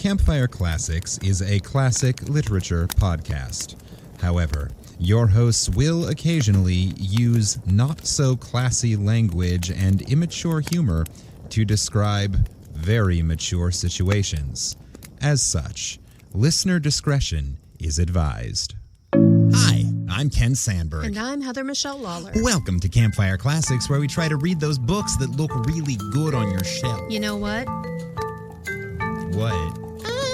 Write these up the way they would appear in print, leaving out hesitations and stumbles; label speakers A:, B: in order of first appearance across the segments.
A: Campfire Classics is a classic literature podcast. However, your hosts will occasionally use not-so-classy language and immature humor to describe very mature situations. As such, listener discretion is advised. Hi, I'm Ken Sandberg.
B: And I'm Heather Michelle Lawler.
A: Welcome to Campfire Classics, where we try to read those books that look really good on your shelf.
B: You know what?
A: What?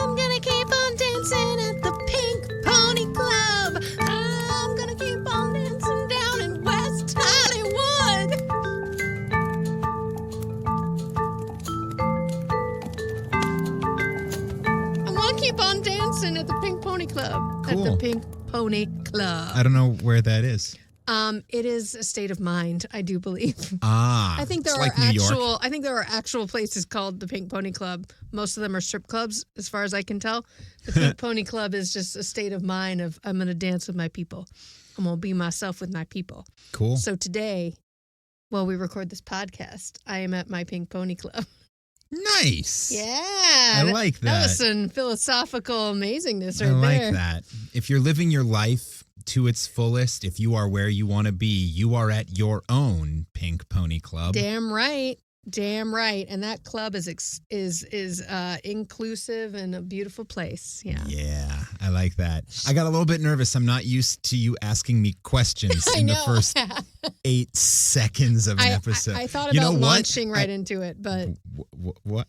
B: I'm gonna keep on dancing at the Pink Pony Club. I'm gonna keep on dancing down in West Hollywood. I want to keep on dancing at the Pink Pony Club.
A: Cool.
B: At the Pink Pony Club.
A: I don't know where that is.
B: It is a state of mind, I do believe.
A: Ah,
B: I think there
A: it's
B: are
A: like New York.
B: I think there are actual places called the Pink Pony Club. Most of them are strip clubs, as far as I can tell. The Pink Pony Club is just a state of mind of I'm going to dance with my people. I'm going to be myself with my people.
A: Cool.
B: So today, while we record this podcast, I am at my Pink Pony Club.
A: Nice.
B: Yeah.
A: I like that.
B: That was some philosophical amazingness right
A: I like
B: there.
A: that. If you're living your life to its fullest, if you are where you want to be, you are at your own Pink Pony Club.
B: Damn right. Damn right. And that club is inclusive and a beautiful place. Yeah.
A: Yeah, I like that. I got a little bit nervous. I'm not used to you asking me questions in the first 8 seconds of an episode.
B: I thought about launching right into it, but...
A: What?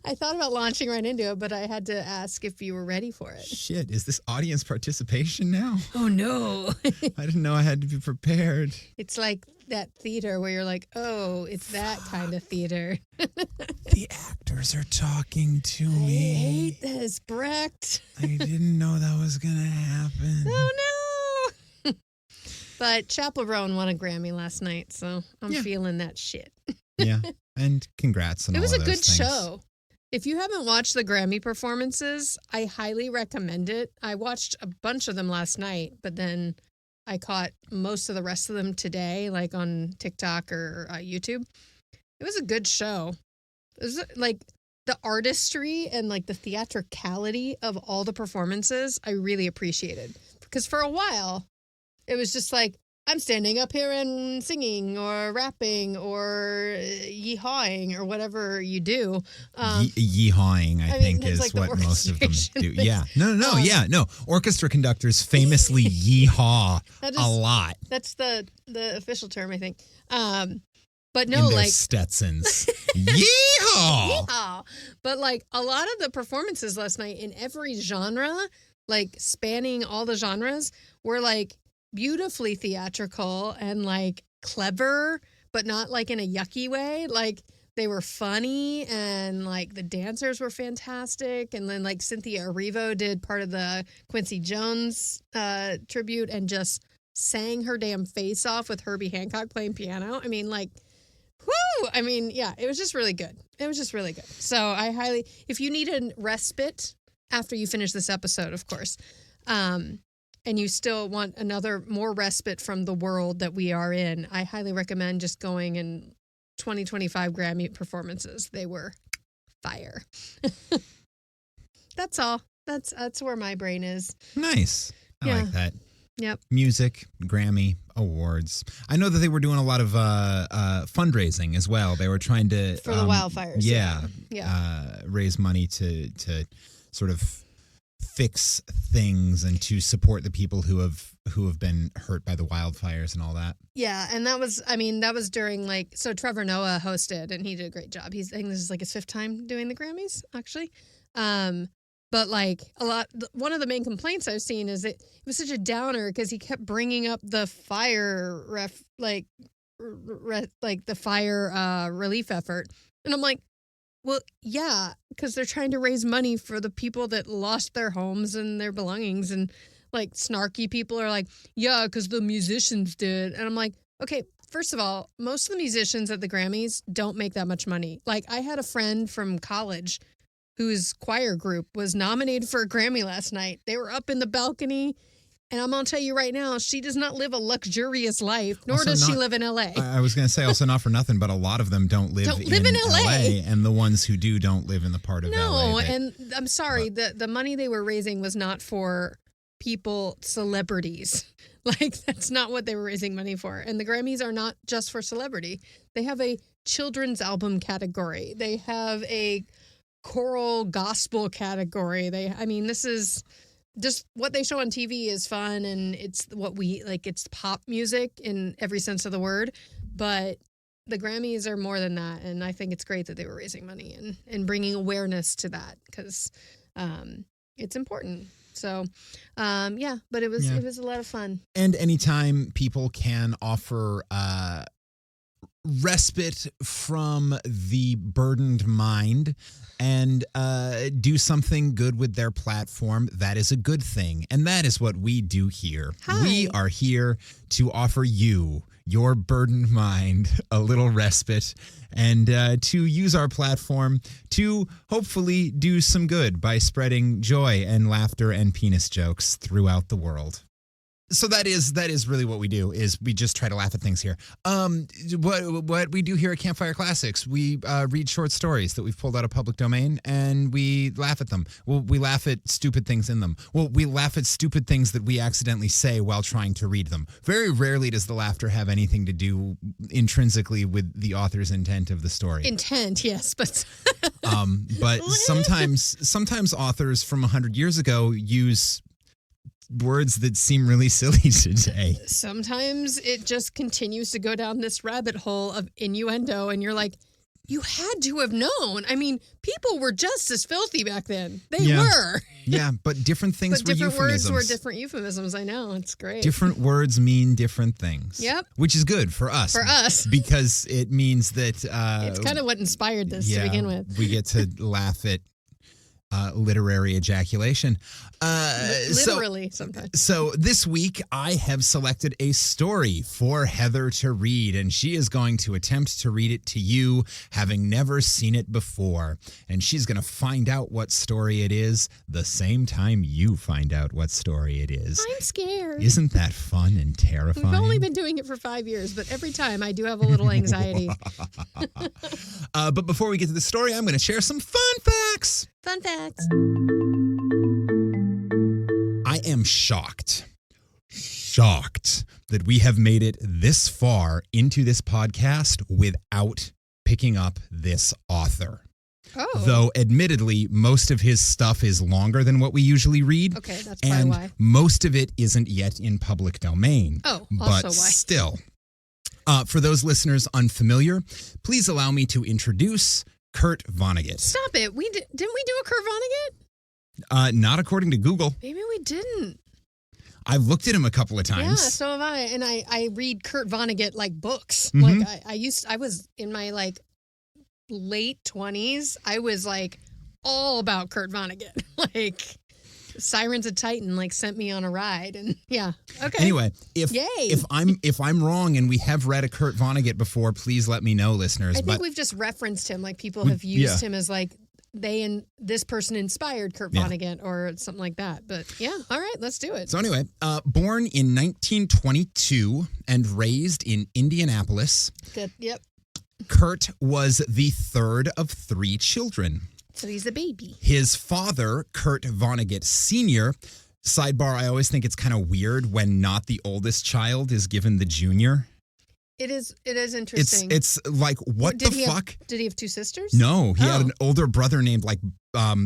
B: I thought about launching right into it, but I had to ask if you were ready for it.
A: Shit, is this audience participation now?
B: Oh, no.
A: I didn't know I had to be prepared.
B: It's like that theater where you're like, oh, it's that kind of theater.
A: The actors are talking to me.
B: I hate this, Brecht.
A: I didn't know that was going to happen.
B: Oh, no. But Chappell Roan won a Grammy last night, so I'm feeling that shit.
A: Yeah, and congrats on all of those
B: It was a good
A: things.
B: show. If you haven't watched the Grammy performances, I highly recommend it. I watched a bunch of them last night, but then I caught most of the rest of them today, like on TikTok or YouTube. It was a good show. It was like the artistry and like the theatricality of all the performances I really appreciated. Because for a while, it was just like, I'm standing up here and singing or rapping or yeehawing or whatever you do.
A: Yeehawing, I think, is
B: like
A: what most of them do. Yeah. No. Orchestra conductors famously yeehaw a lot.
B: That's the official term, I think. But
A: In
B: no,
A: their
B: like
A: Stetsons. Yeehaw!
B: Yeehaw! But like a lot of the performances last night in every genre, like spanning all the genres, were like beautifully theatrical and like clever, but not like in a yucky way. Like they were funny and like the dancers were fantastic. And then like Cynthia Erivo did part of the Quincy Jones tribute and just sang her damn face off with Herbie Hancock playing piano. I mean, like, whoo! I mean, yeah, it was just really good. It was just really good. So I highly, if you need a respite after you finish this episode, of course, and you still want more respite from the world that we are in, I highly recommend just going in 2025 Grammy performances. They were fire. That's all. That's where my brain is.
A: Nice. I like that.
B: Yep.
A: Music, Grammy, awards. I know that they were doing a lot of fundraising as well. They were trying to...
B: For the wildfires.
A: Yeah. Raise money to sort of fix things and to support the people who have been hurt by the wildfires and all that.
B: Yeah, and that was during so Trevor Noah hosted and he did a great job. I think this is like his 5th time doing the Grammys, actually. But like one of the main complaints I've seen is it was such a downer because he kept bringing up the fire the fire relief effort, and I'm like, well, yeah, because they're trying to raise money for the people that lost their homes and their belongings, and like snarky people are like, yeah, because the musicians did, and I'm like, okay. First of all, most of the musicians at the Grammys don't make that much money. Like I had a friend from college whose choir group was nominated for a Grammy last night. They were up in the balcony And I'm going to tell you right now, she does not live a luxurious life, nor
A: Also
B: does she
A: not-
B: live in L.A.
A: I was going to say also not for nothing, but a lot of them don't live in LA, and the ones who do don't live in the part of LA.
B: No, and I'm sorry, the money they were raising was not for people, celebrities. Like, that's not what they were raising money for. And the Grammys are not just for celebrity. They have a children's album category. They have a choral gospel category. This is just what they show on TV is fun, and it's what we like. It's pop music in every sense of the word, but the Grammys are more than that. And I think it's great that they were raising money and bringing awareness to that, because it's important. So, but it was a lot of fun.
A: And anytime people can offer respite from the burdened mind and do something good with their platform, that is a good thing. And that is what we do here.
B: Hi.
A: We are here to offer you, your burdened mind, a little respite, and to use our platform to hopefully do some good by spreading joy and laughter and penis jokes throughout the world. So that is really what we do, is we just try to laugh at things here. What we do here at Campfire Classics, we read short stories that we've pulled out of public domain, and we laugh at them. Well, we laugh at stupid things in them. Well, we laugh at stupid things that we accidentally say while trying to read them. Very rarely does the laughter have anything to do intrinsically with the author's intent of the story.
B: Intent, yes, but
A: but sometimes authors from 100 years ago use words that seem really silly today.
B: Sometimes it just continues to go down this rabbit hole of innuendo, and you're like, you had to have known. I mean, people were just as filthy back then. They were.
A: Yeah, but different things were
B: different
A: euphemisms.
B: words were different euphemisms. I know. It's great.
A: Different words mean different things.
B: Yep.
A: Which is good for us.
B: For us.
A: Because it means that...
B: it's kind of what inspired this to begin with.
A: We get to laugh at literary ejaculation.
B: Literally, sometimes.
A: So this week, I have selected a story for Heather to read, and she is going to attempt to read it to you, having never seen it before. And she's going to find out what story it is the same time you find out what story it is.
B: I'm scared.
A: Isn't that fun and terrifying?
B: We've only been doing it for 5 years, but every time I do have a little anxiety.
A: But before we get to the story, I'm going to share some fun facts.
B: Fun facts.
A: I am shocked that we have made it this far into this podcast without picking up this author.
B: Oh.
A: Though, admittedly, most of his stuff is longer than what we usually read.
B: Okay, that's probably
A: and
B: why.
A: Most of it isn't yet in public domain.
B: Oh,
A: but
B: also why.
A: Still, for those listeners unfamiliar, please allow me to introduce Kurt Vonnegut.
B: Stop it. Didn't we do a Kurt Vonnegut?
A: Not according to Google.
B: Maybe we didn't.
A: I've looked at him a couple of times.
B: Yeah, so have I. And I read Kurt Vonnegut like books.
A: Mhm.
B: Like I was in my like late 20s. I was like all about Kurt Vonnegut. Like Sirens of Titan like sent me on a ride, and yeah. Okay.
A: Anyway,
B: Yay.
A: if I'm wrong and we have read a Kurt Vonnegut before, please let me know, listeners.
B: I think we've just referenced him. Like people have used him as like they and this person inspired Kurt Vonnegut or something like that. But yeah, all right, let's do it.
A: So anyway, born in 1922 and raised in Indianapolis.
B: Good. Yep.
A: Kurt was the third of 3 children.
B: So he's a baby.
A: His father, Kurt Vonnegut Sr., sidebar, I always think it's kind of weird when not the oldest child is given the junior.
B: It is interesting.
A: It's like, what the fuck?
B: Did he have 2 sisters?
A: No, he had an older brother named like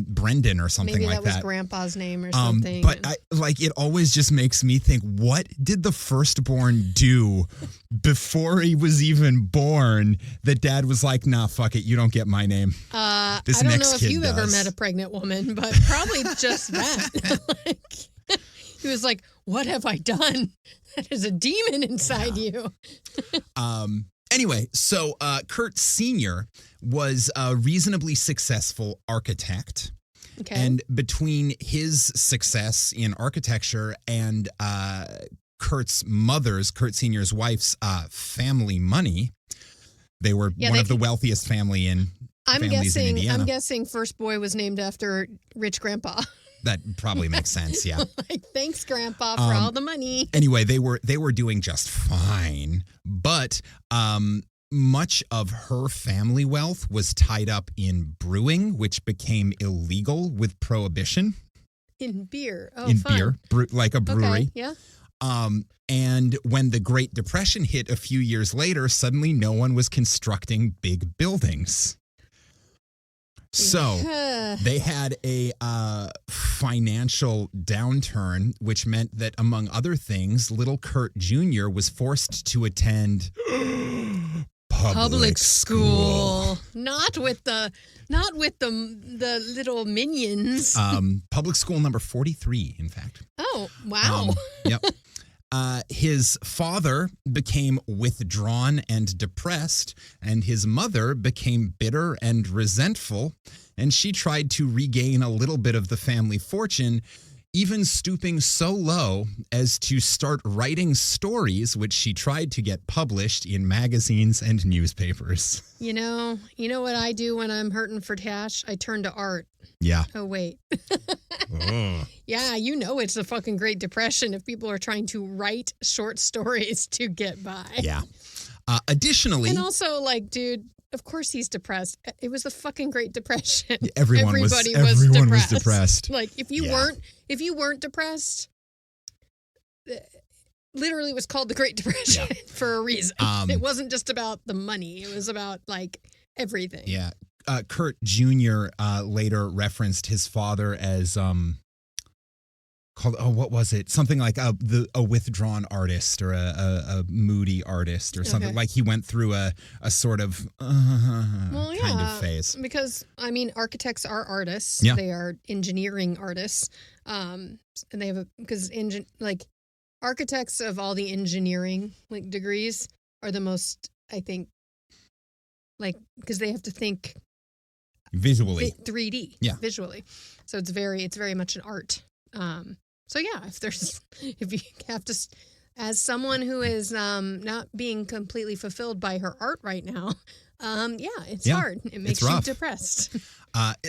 A: Brendan or something
B: Maybe
A: like that.
B: Maybe that was Grandpa's name or something.
A: But it always just makes me think, what did the firstborn do before he was even born that Dad was like, nah, fuck it, you don't get my name.
B: I don't know if you've ever met a pregnant woman, but probably just that. He was like, what have I done? That is a demon inside you.
A: Anyway, so Kurt Sr. was a reasonably successful architect.
B: Okay.
A: And between his success in architecture and Kurt Sr.'s wife's family money, they were one of the wealthiest families in Indiana.
B: I'm guessing first boy was named after rich grandpa.
A: That probably makes sense, yeah.
B: Like, thanks, Grandpa, for all the money.
A: Anyway, they were doing just fine, but much of her family wealth was tied up in brewing, which became illegal with Prohibition.
B: In beer. Oh,
A: in
B: fun.
A: beer, like a brewery.
B: Okay, yeah.
A: And when the Great Depression hit a few years later, suddenly no one was constructing big buildings. So they had a financial downturn, which meant that, among other things, little Kurt Jr. was forced to attend public school. Not with the little minions. Public school number 43, in fact.
B: Oh, wow.
A: Yep. His father became withdrawn and depressed, and his mother became bitter and resentful, and she tried to regain a little bit of the family fortune, even stooping so low as to start writing stories, which she tried to get published in magazines and newspapers.
B: You know what I do when I'm hurting for cash? I turn to art.
A: Yeah.
B: Oh, wait. Yeah, it's the fucking Great Depression if people are trying to write short stories to get by.
A: Yeah. Additionally...
B: And also, like, dude, of course he's depressed. It was the fucking Great Depression.
A: Everybody was depressed.
B: Like, if you weren't depressed, literally it was called the Great Depression for a reason. It wasn't just about the money. It was about, like, everything.
A: Yeah. Kurt Jr. Later referenced his father as called, what was it? Something like a withdrawn artist or a moody artist or something. Okay. Like he went through a sort of kind of phase.
B: Because, I mean, architects are artists.
A: Yeah.
B: They are engineering artists. And they have architects of all the engineering degrees are the most, I think, because they have to think
A: visually
B: 3D, visually. So it's very much an art. So yeah, if you have to, as someone who is not being completely fulfilled by her art right now, it's hard. It makes you depressed.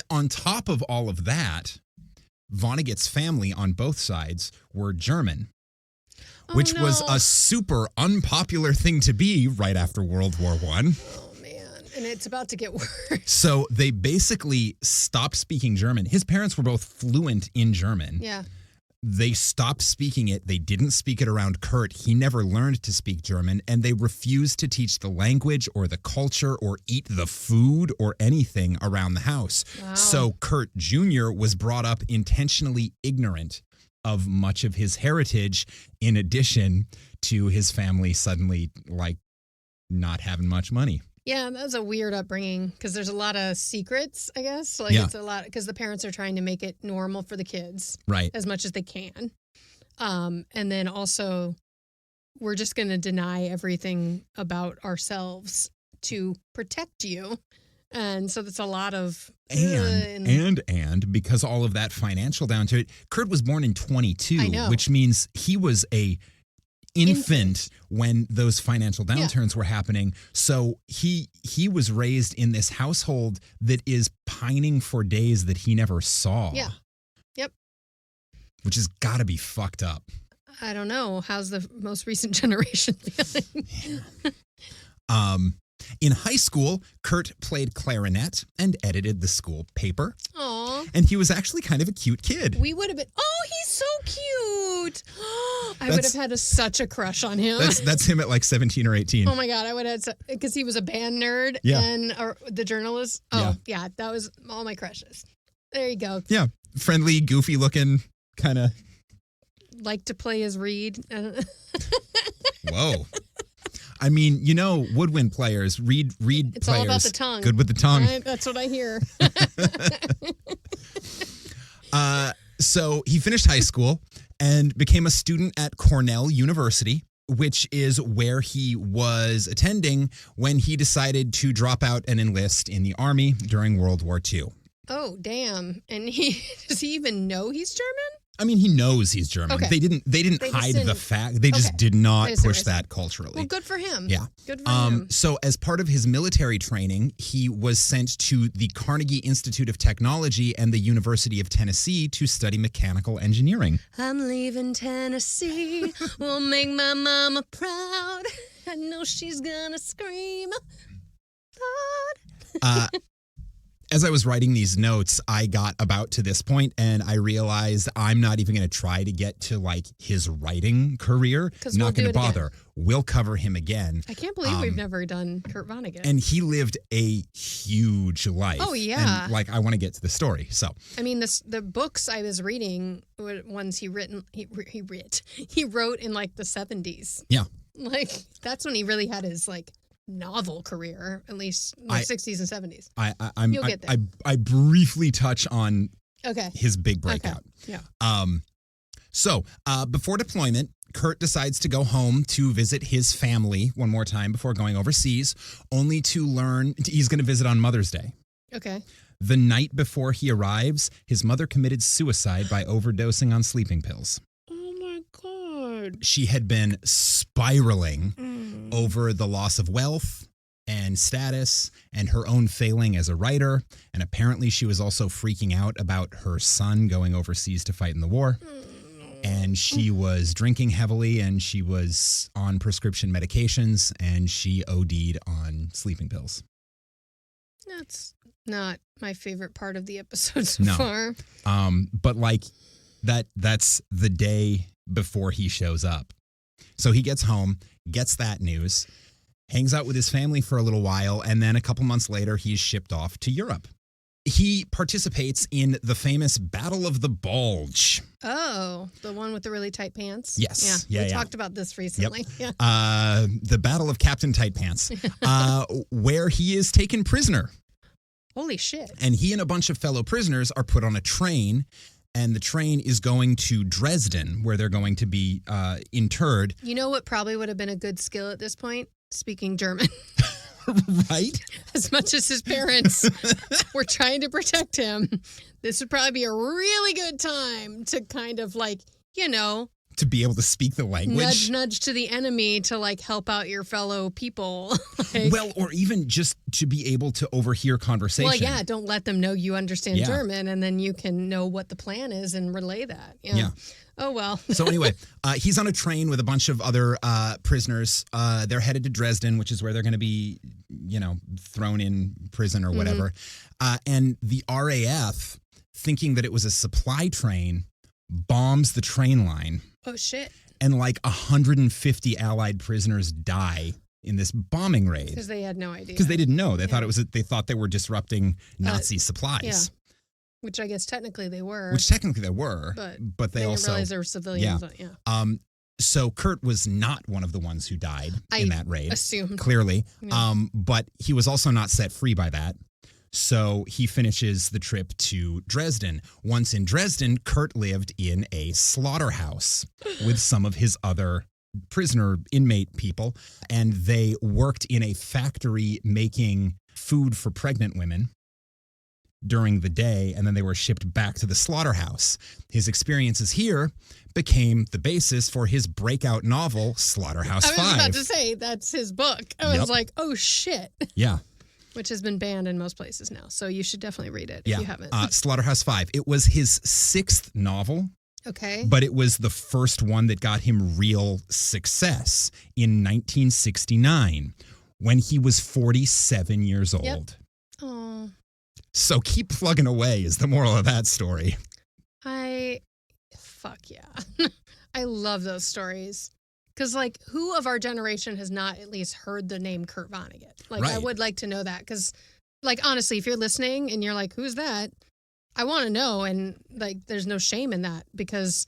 A: On top of all of that, Vonnegut's family on both sides were German. Which was a super unpopular thing to be right after World War I.
B: And it's about to get worse.
A: So they basically stopped speaking German. His parents were both fluent in German.
B: Yeah.
A: They stopped speaking it. They didn't speak it around Kurt. He never learned to speak German, and they refused to teach the language or the culture or eat the food or anything around the house.
B: Wow.
A: So Kurt Jr. was brought up intentionally ignorant of much of his heritage, in addition to his family suddenly, not having much money.
B: Yeah, that was a weird upbringing because there's a lot of secrets, I guess. It's a lot because the parents are trying to make it normal for the kids,
A: right,
B: as much as they can. And then also, we're just going to deny everything about ourselves to protect you. And so that's a lot of...
A: And because all of that financial down to it, Kurt was born in 22, which means he was a infant when those financial downturns were happening. So he was raised in this household that is pining for days that he never saw.
B: Yeah. Yep.
A: Which has got to be fucked up.
B: I don't know. How's the most recent generation feeling?
A: In high school, Kurt played clarinet and edited the school paper.
B: Aww.
A: And he was actually kind of a cute kid.
B: We would have been, he's so cute. I would have had such a crush on him.
A: That's him at 17 or 18.
B: Oh my God, I would have had, because he was a band nerd and the journalist. Yeah, that was all my crushes. There you go.
A: Yeah, friendly, goofy looking, kind of.
B: Like to play his reed.
A: Whoa. I mean, woodwind players, reed
B: it's
A: players.
B: All about the tongue.
A: Good with the tongue.
B: That's what I hear.
A: So he finished high school and became a student at Cornell University, which is where he was attending when he decided to drop out and enlist in the Army during World War II.
B: Oh, damn. And does he even know he's German?
A: I mean, he knows he's German.
B: Okay.
A: They didn't
B: They just
A: hide the
B: didn't-
A: fact. They just
B: Okay.
A: did not
B: I see what
A: push
B: you're saying.
A: that culturally.
B: Well, good for him.
A: Yeah.
B: Good for him.
A: So as part of his military training, he was sent to the Carnegie Institute of Technology and the University of Tennessee to study mechanical engineering.
B: I'm leaving Tennessee. Will make my mama proud. I know she's gonna scream. Lord.
A: As I was writing these notes, I got about to this point and I realized I'm not even going to try to get to like his writing career.
B: 'Cause
A: Not
B: we'll do
A: going to
B: it again.
A: bother. We'll cover him again.
B: I can't believe we've never done Kurt Vonnegut.
A: And he lived a huge life.
B: Oh, yeah.
A: And like I want to get to the story. So
B: I mean, the books I was reading were ones he wrote in like the 70s.
A: yeah.
B: Like that's when he really had his like novel career, at least in the 60s and 70s.
A: You'll
B: get there.
A: I briefly touch on
B: Okay.
A: his big breakout.
B: Yeah.
A: So before deployment, Kurt decides to go home to visit his family one more time before going overseas, only to learn he's going to visit on Mother's Day.
B: Okay.
A: The night before he arrives, his mother committed suicide by overdosing on sleeping pills.
B: Oh my God.
A: She had been spiraling over the loss of wealth and status and her own failing as a writer. And apparently she was also freaking out about her son going overseas to fight in the war. And she was drinking heavily and she was on prescription medications and she OD'd on sleeping pills.
B: That's not my favorite part of the episode so
A: No.
B: far.
A: But like that's the day before he shows up. So he gets home, gets that news, hangs out with his family for a little while, and then a couple months later, he's shipped off to Europe. He participates in the famous Battle of the Bulge.
B: Oh, the one with the really tight pants?
A: Yes.
B: Yeah.
A: Yeah,
B: We
A: yeah.
B: talked about this recently. Yeah.
A: The Battle of Captain Tight Pants, where he is taken prisoner.
B: Holy shit.
A: And he and a bunch of fellow prisoners are put on a train, and the train is going to Dresden, where they're going to be interred.
B: You know what probably would have been a good skill at this point? Speaking German.
A: Right?
B: As much as his parents were trying to protect him, this would probably be a really good time to kind of like, you know,
A: To be able to speak the language.
B: nudge to the enemy to like help out your fellow people. Like,
A: Well, or even just to be able to overhear conversation.
B: well, yeah, don't let them know you understand
A: Yeah.
B: German, and then you can know what the plan is and relay that. Yeah.
A: Yeah.
B: Oh, well.
A: So anyway, he's on a train with a bunch of other prisoners. They're headed to Dresden, which is where they're going to be, you know, thrown in prison or whatever. And the RAF, thinking that it was a supply train, bombs the train line.
B: Oh, shit.
A: And like 150 Allied prisoners die in this bombing raid.
B: Because they had no idea.
A: Because they didn't know. They thought it was. They thought they were disrupting Nazi supplies.
B: Yeah. Which I guess technically they were.
A: Which technically they were, but they
B: didn't
A: also
B: realize they were civilians. Yeah.
A: So Kurt was not one of the ones who died in that raid.
B: Assumed.
A: Clearly.
B: Yeah.
A: But he was also not set free by that. So he finishes the trip to Dresden. Once in Dresden, Kurt lived in a slaughterhouse with some of his other prisoner inmate people, and they worked in a factory making food for pregnant women during the day, and then they were shipped back to the slaughterhouse. His experiences here became the basis for his breakout novel, Slaughterhouse
B: I was
A: 5.
B: about to say, that's his book. I was like, oh, shit.
A: Yeah.
B: Which has been banned in most places now. So you should definitely read it if you haven't.
A: Slaughterhouse 5. It was his 6th novel,
B: Okay.
A: but it was the first one that got him real success in 1969 when he was 47 years old.
B: Yep. Oh,
A: So keep plugging away is the moral of that story.
B: fuck yeah. I love those stories. Because, like, who of our generation has not at least heard the name Kurt Vonnegut? Like, I
A: Right.
B: would like to know that. Because, like, honestly, if you're listening and you're like, who's that? I want to know. And, like, there's no shame in that. Because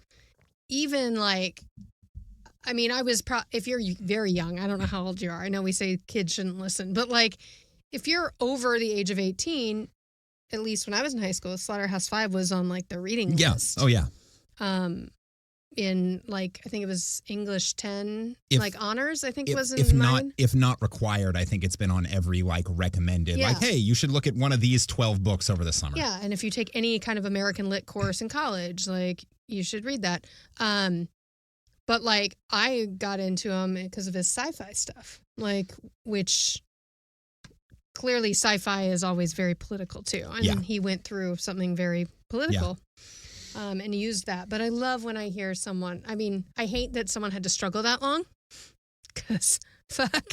B: even, like, I mean, if you're very young, I don't know how old you are. I know we say kids shouldn't listen. But, like, if you're over the age of 18, at least when I was in high school, Slaughterhouse 5 was on, like, the reading
A: Yeah.
B: list.
A: Oh, yeah.
B: In like I think it was English 10 honors I think was in
A: if
B: mine.
A: not required, I think it's been on every like recommended
B: Yeah.
A: like, hey, you should look at one of these 12 books over the summer.
B: Yeah, and if you take any kind of American lit course in college, like You should read that. But like I got into him because of his sci-fi stuff, like which clearly sci-fi is always very political too. And he went through something very political. And used that. But I love when I hear someone, I mean, I hate that someone had to struggle that long because fuck.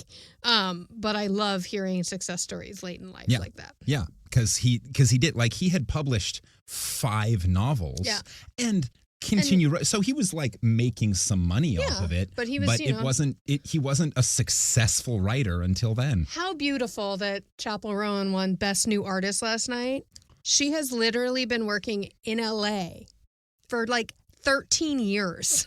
B: But I love hearing success stories late in life like that.
A: Yeah. Because he did, like, he had published 5 novels and so he was like making some money off of it.
B: But he was,
A: he wasn't a successful writer until then.
B: How beautiful that Chapel Rowan won Best New Artist last night. She has literally been working in LA for like 13 years.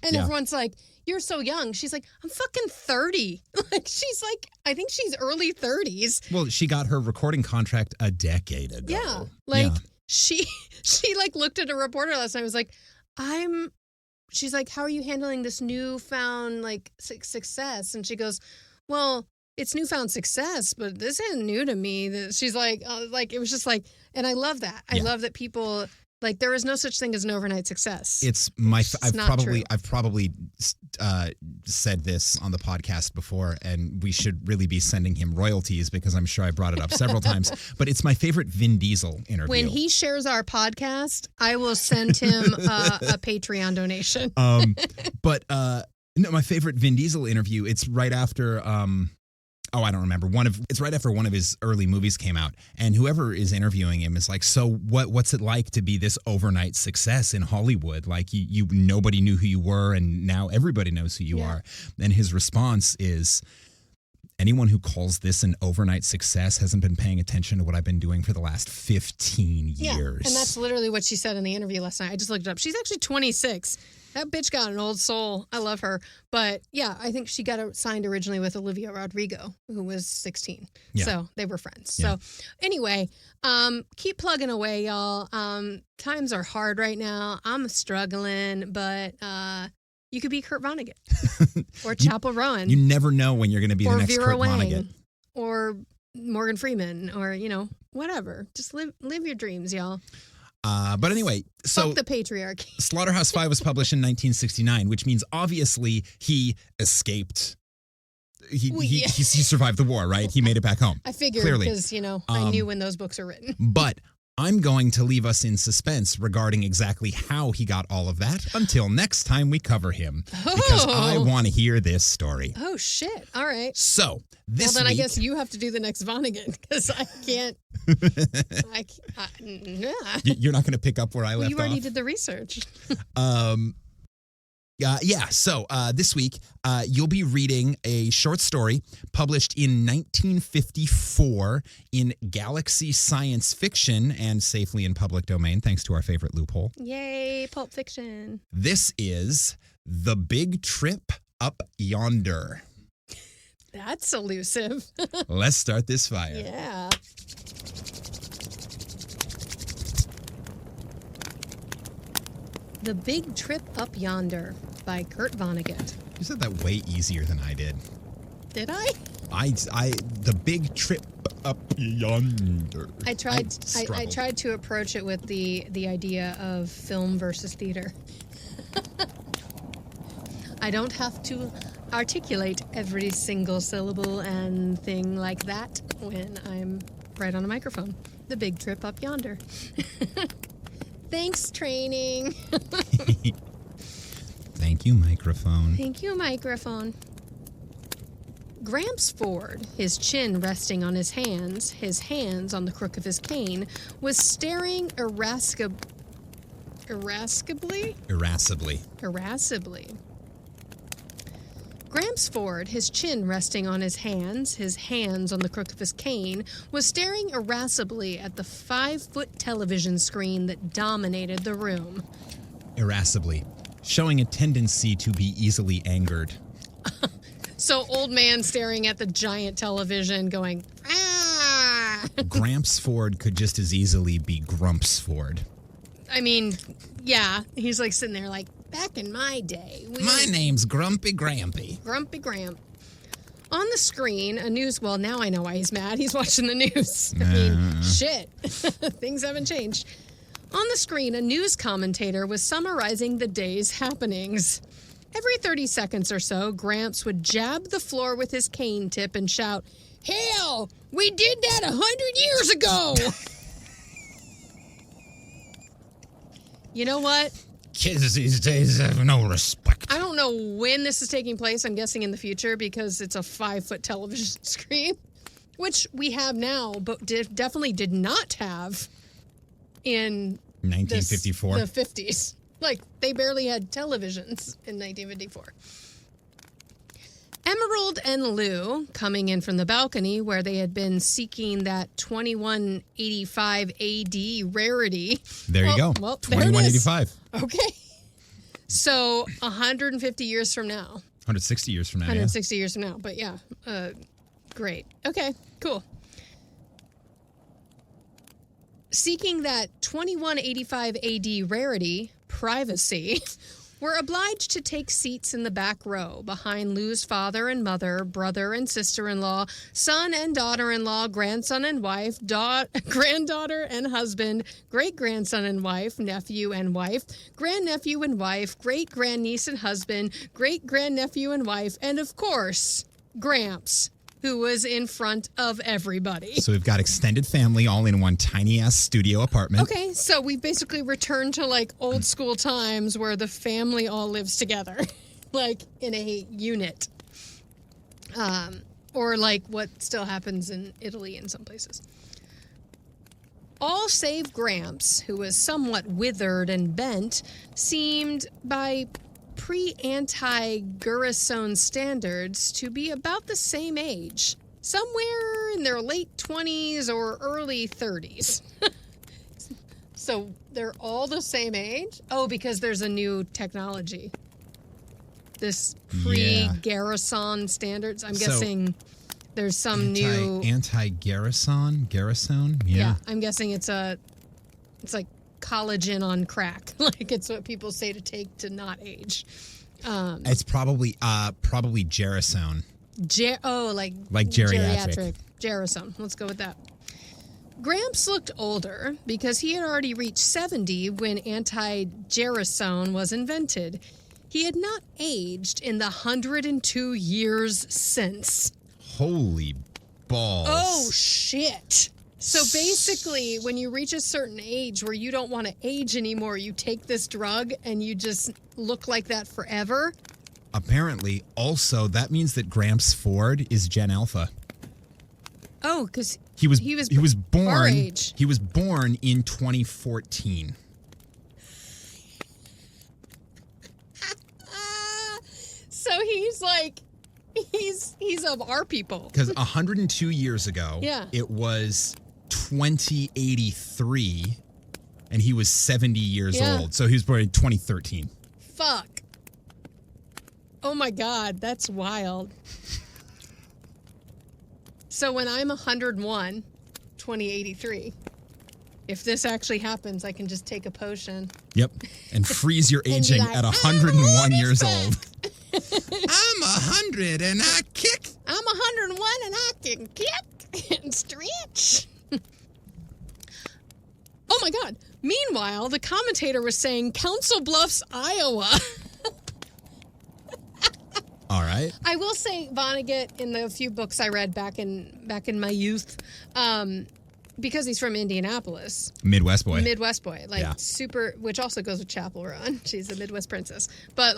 B: And everyone's like, you're so young. She's like, I'm fucking 30. Like, she's like, I think she's early 30s.
A: Well, she got her recording contract a decade ago.
B: Yeah. Like, she like looked at a reporter last night and was like, she's like, how are you handling this newfound like success? And she goes, well, it's newfound success, but this isn't new to me. She's like, it was just like, and I love that. I love that people, like, there is no such thing as an overnight success. I've probably said this on the podcast before, and we should really be sending him royalties because I'm sure I brought it up several times. But it's my favorite Vin Diesel interview. When he shares our podcast, I will send him a Patreon donation.
A: No, my favorite Vin Diesel interview. It's right after. I don't remember. It's right after one of his early movies came out, and whoever is interviewing him is like, "So what's it like to be this overnight success in Hollywood? Like you nobody knew who you were, and now everybody knows who you are." And his response is, "Anyone who calls this an overnight success hasn't been paying attention to what I've been doing for the last 15 years."
B: Yeah, and that's literally what she said in the interview last night. I just looked it up. She's actually 26. That bitch got an old soul. I love her. But yeah, I think she got signed originally with Olivia Rodrigo, who was 16. Yeah. So they were friends. Yeah. So anyway, keep plugging away, y'all. Times are hard right now. I'm struggling, but you could be Kurt Vonnegut or Chapel Rowan.
A: You never know when you're going to be the next
B: Vera
A: Kurt Vonnegut.
B: Or Morgan Freeman or, whatever. Just live your dreams, y'all.
A: But anyway, so
B: fuck the patriarchy.
A: Slaughterhouse-Five was published in 1969, which means obviously he escaped. He survived the war, right? He made it back home.
B: I figured because, I knew when those books are written.
A: But I'm going to leave us in suspense regarding exactly how he got all of that until next time we cover him. Because I want to hear this story.
B: Oh, shit. All right.
A: So, this week...
B: I guess you have to do the next Vonnegut because I can't...
A: You're not going to pick up where I left off?
B: You already did the research.
A: So this week, you'll be reading a short story published in 1954 in Galaxy Science Fiction and safely in public domain, thanks to our favorite loophole.
B: Yay, Pulp Fiction.
A: This is The Big Trip Up Yonder.
B: That's elusive.
A: Let's start this fire.
B: Yeah. The Big Trip Up Yonder by Kurt Vonnegut.
A: You said that way easier than I did.
B: Did I?
A: The Big Trip Up Yonder.
B: I tried to approach it with the idea of film versus theater. I don't have to articulate every single syllable and thing like that when I'm right on a microphone. The Big Trip Up Yonder. Thanks, training.
A: Thank you, microphone.
B: Thank you, microphone. Gramps Ford, his chin resting on his hands on the crook of his cane, was staring irascibly. Gramps Ford, his chin resting on his hands on the crook of his cane, was staring irascibly at the 5-foot television screen that dominated the room.
A: Irascibly, showing a tendency to be easily angered.
B: So old man staring at the giant television going, ah!
A: Gramps Ford could just as easily be Grumps Ford.
B: I mean, yeah, he's like sitting there like, back in my day.
A: My name's Grumpy Grampy.
B: Grumpy Gramp. On the screen, well, now I know why he's mad. He's watching the news. I mean, shit. Things haven't changed. On the screen, a news commentator was summarizing the day's happenings. Every 30 seconds or so, Gramps would jab the floor with his cane tip and shout, "Hell, we did that 100 years ago!" You know what?
A: Kids these days have no respect.
B: I don't know when this is taking place. I'm guessing in the future because it's a 5-foot television screen, which we have now, but definitely did not have in
A: 1954.
B: The 50s. Like, they barely had televisions in 1954. Emerald and Lou, coming in from the balcony where they had been seeking that 2185 AD rarity.
A: There you go.
B: Well,
A: 2185.
B: Okay. So 150 years from now.
A: 160 years from now.
B: 160 years from now. But yeah, great. Okay, cool. Seeking that 2185 AD rarity, privacy, were obliged to take seats in the back row behind Lou's father and mother, brother and sister-in-law, son and daughter-in-law, grandson and wife, granddaughter and husband, great-grandson and wife, nephew and wife, grandnephew and wife, great-grandniece and husband, great-grandnephew and wife, and of course, Gramps, who was in front of everybody.
A: So we've got extended family all in one tiny-ass studio apartment.
B: Okay, so we basically returned to, like, old school times where the family all lives together, like, in a unit. Or, like, what still happens in Italy in some places. All save Gramps, who was somewhat withered and bent, seemed, by pre-anti-Gurasone standards, to be about the same age, somewhere in their late 20s or early 30s. So they're all the same age? Oh, because there's a new technology. This pre-Garrison standards. I'm guessing there's some new
A: Garrison?
B: Yeah, I'm guessing it's like collagen on crack. Like, it's what people say to take to not age.
A: It's probably Gerasone.
B: Like
A: geriatric.
B: Gerasone. Let's go with that. Gramps looked older because he had already reached 70 when anti-Gerasone was invented. He had not aged in the 102 years since.
A: Holy balls.
B: Oh, shit. So basically, when you reach a certain age where you don't want to age anymore, you take this drug and you just look like that forever?
A: Apparently, also, that means that Gramps Ford is Gen Alpha.
B: Oh, because
A: he was born
B: our age.
A: He was born in 2014.
B: So he's like, he's of our people.
A: Because 102 years ago, it was 2083, and he was 70 years old. So he was born in 2013.
B: Fuck. Oh my God, that's wild. So when I'm 101, 2083, if this actually happens, I can just take a potion.
A: Yep. And freeze your aging at 101 years old. I'm 100 and I kick.
B: I'm 101 and I can kick and stretch. Oh my God. Meanwhile, the commentator was saying Council Bluffs, Iowa.
A: All right.
B: I will say Vonnegut, in the few books I read back in my youth, because he's from Indianapolis.
A: Midwest boy.
B: Super, which also goes with Chapel Run. She's a Midwest princess. But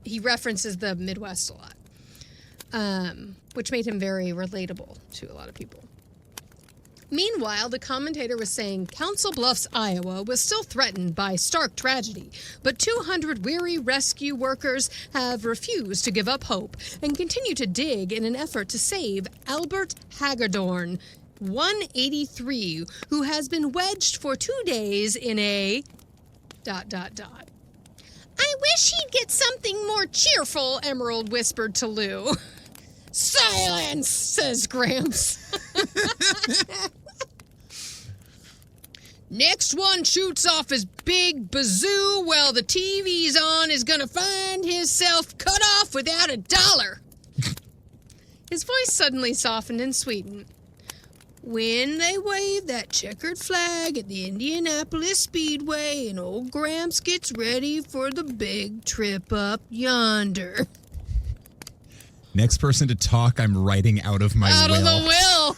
B: he references the Midwest a lot, which made him very relatable to a lot of people. Meanwhile, the commentator was saying Council Bluffs, Iowa was still threatened by stark tragedy, but 200 weary rescue workers have refused to give up hope and continue to dig in an effort to save Albert Hagedorn, 183, who has been wedged for 2 days in a ... I wish he'd get something more cheerful, Emerald whispered to Lou. Silence, says Gramps. Next one shoots off his big bazoo while the TV's on is gonna find himself cut off without $1. His voice suddenly softened and sweetened. When they wave that checkered flag at the Indianapolis Speedway and old Gramps gets ready for the big trip up yonder.
A: Next person to talk, I'm writing out of my will.
B: Out of the will.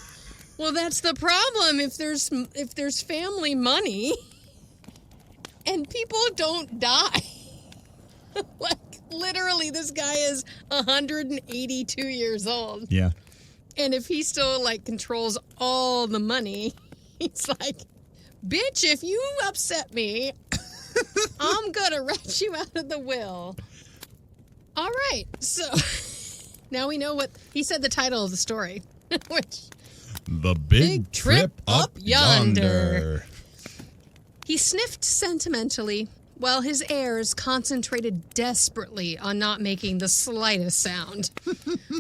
B: Well, that's the problem. If there's family money and people don't die. Like, literally, this guy is 182 years old.
A: Yeah.
B: And if he still, like, controls all the money, he's like, bitch, if you upset me, I'm going to write you out of the will. All right. So now we know what he said the title of the story, which...
A: The Big Trip Up Yonder.
B: He sniffed sentimentally while his heirs concentrated desperately on not making the slightest sound.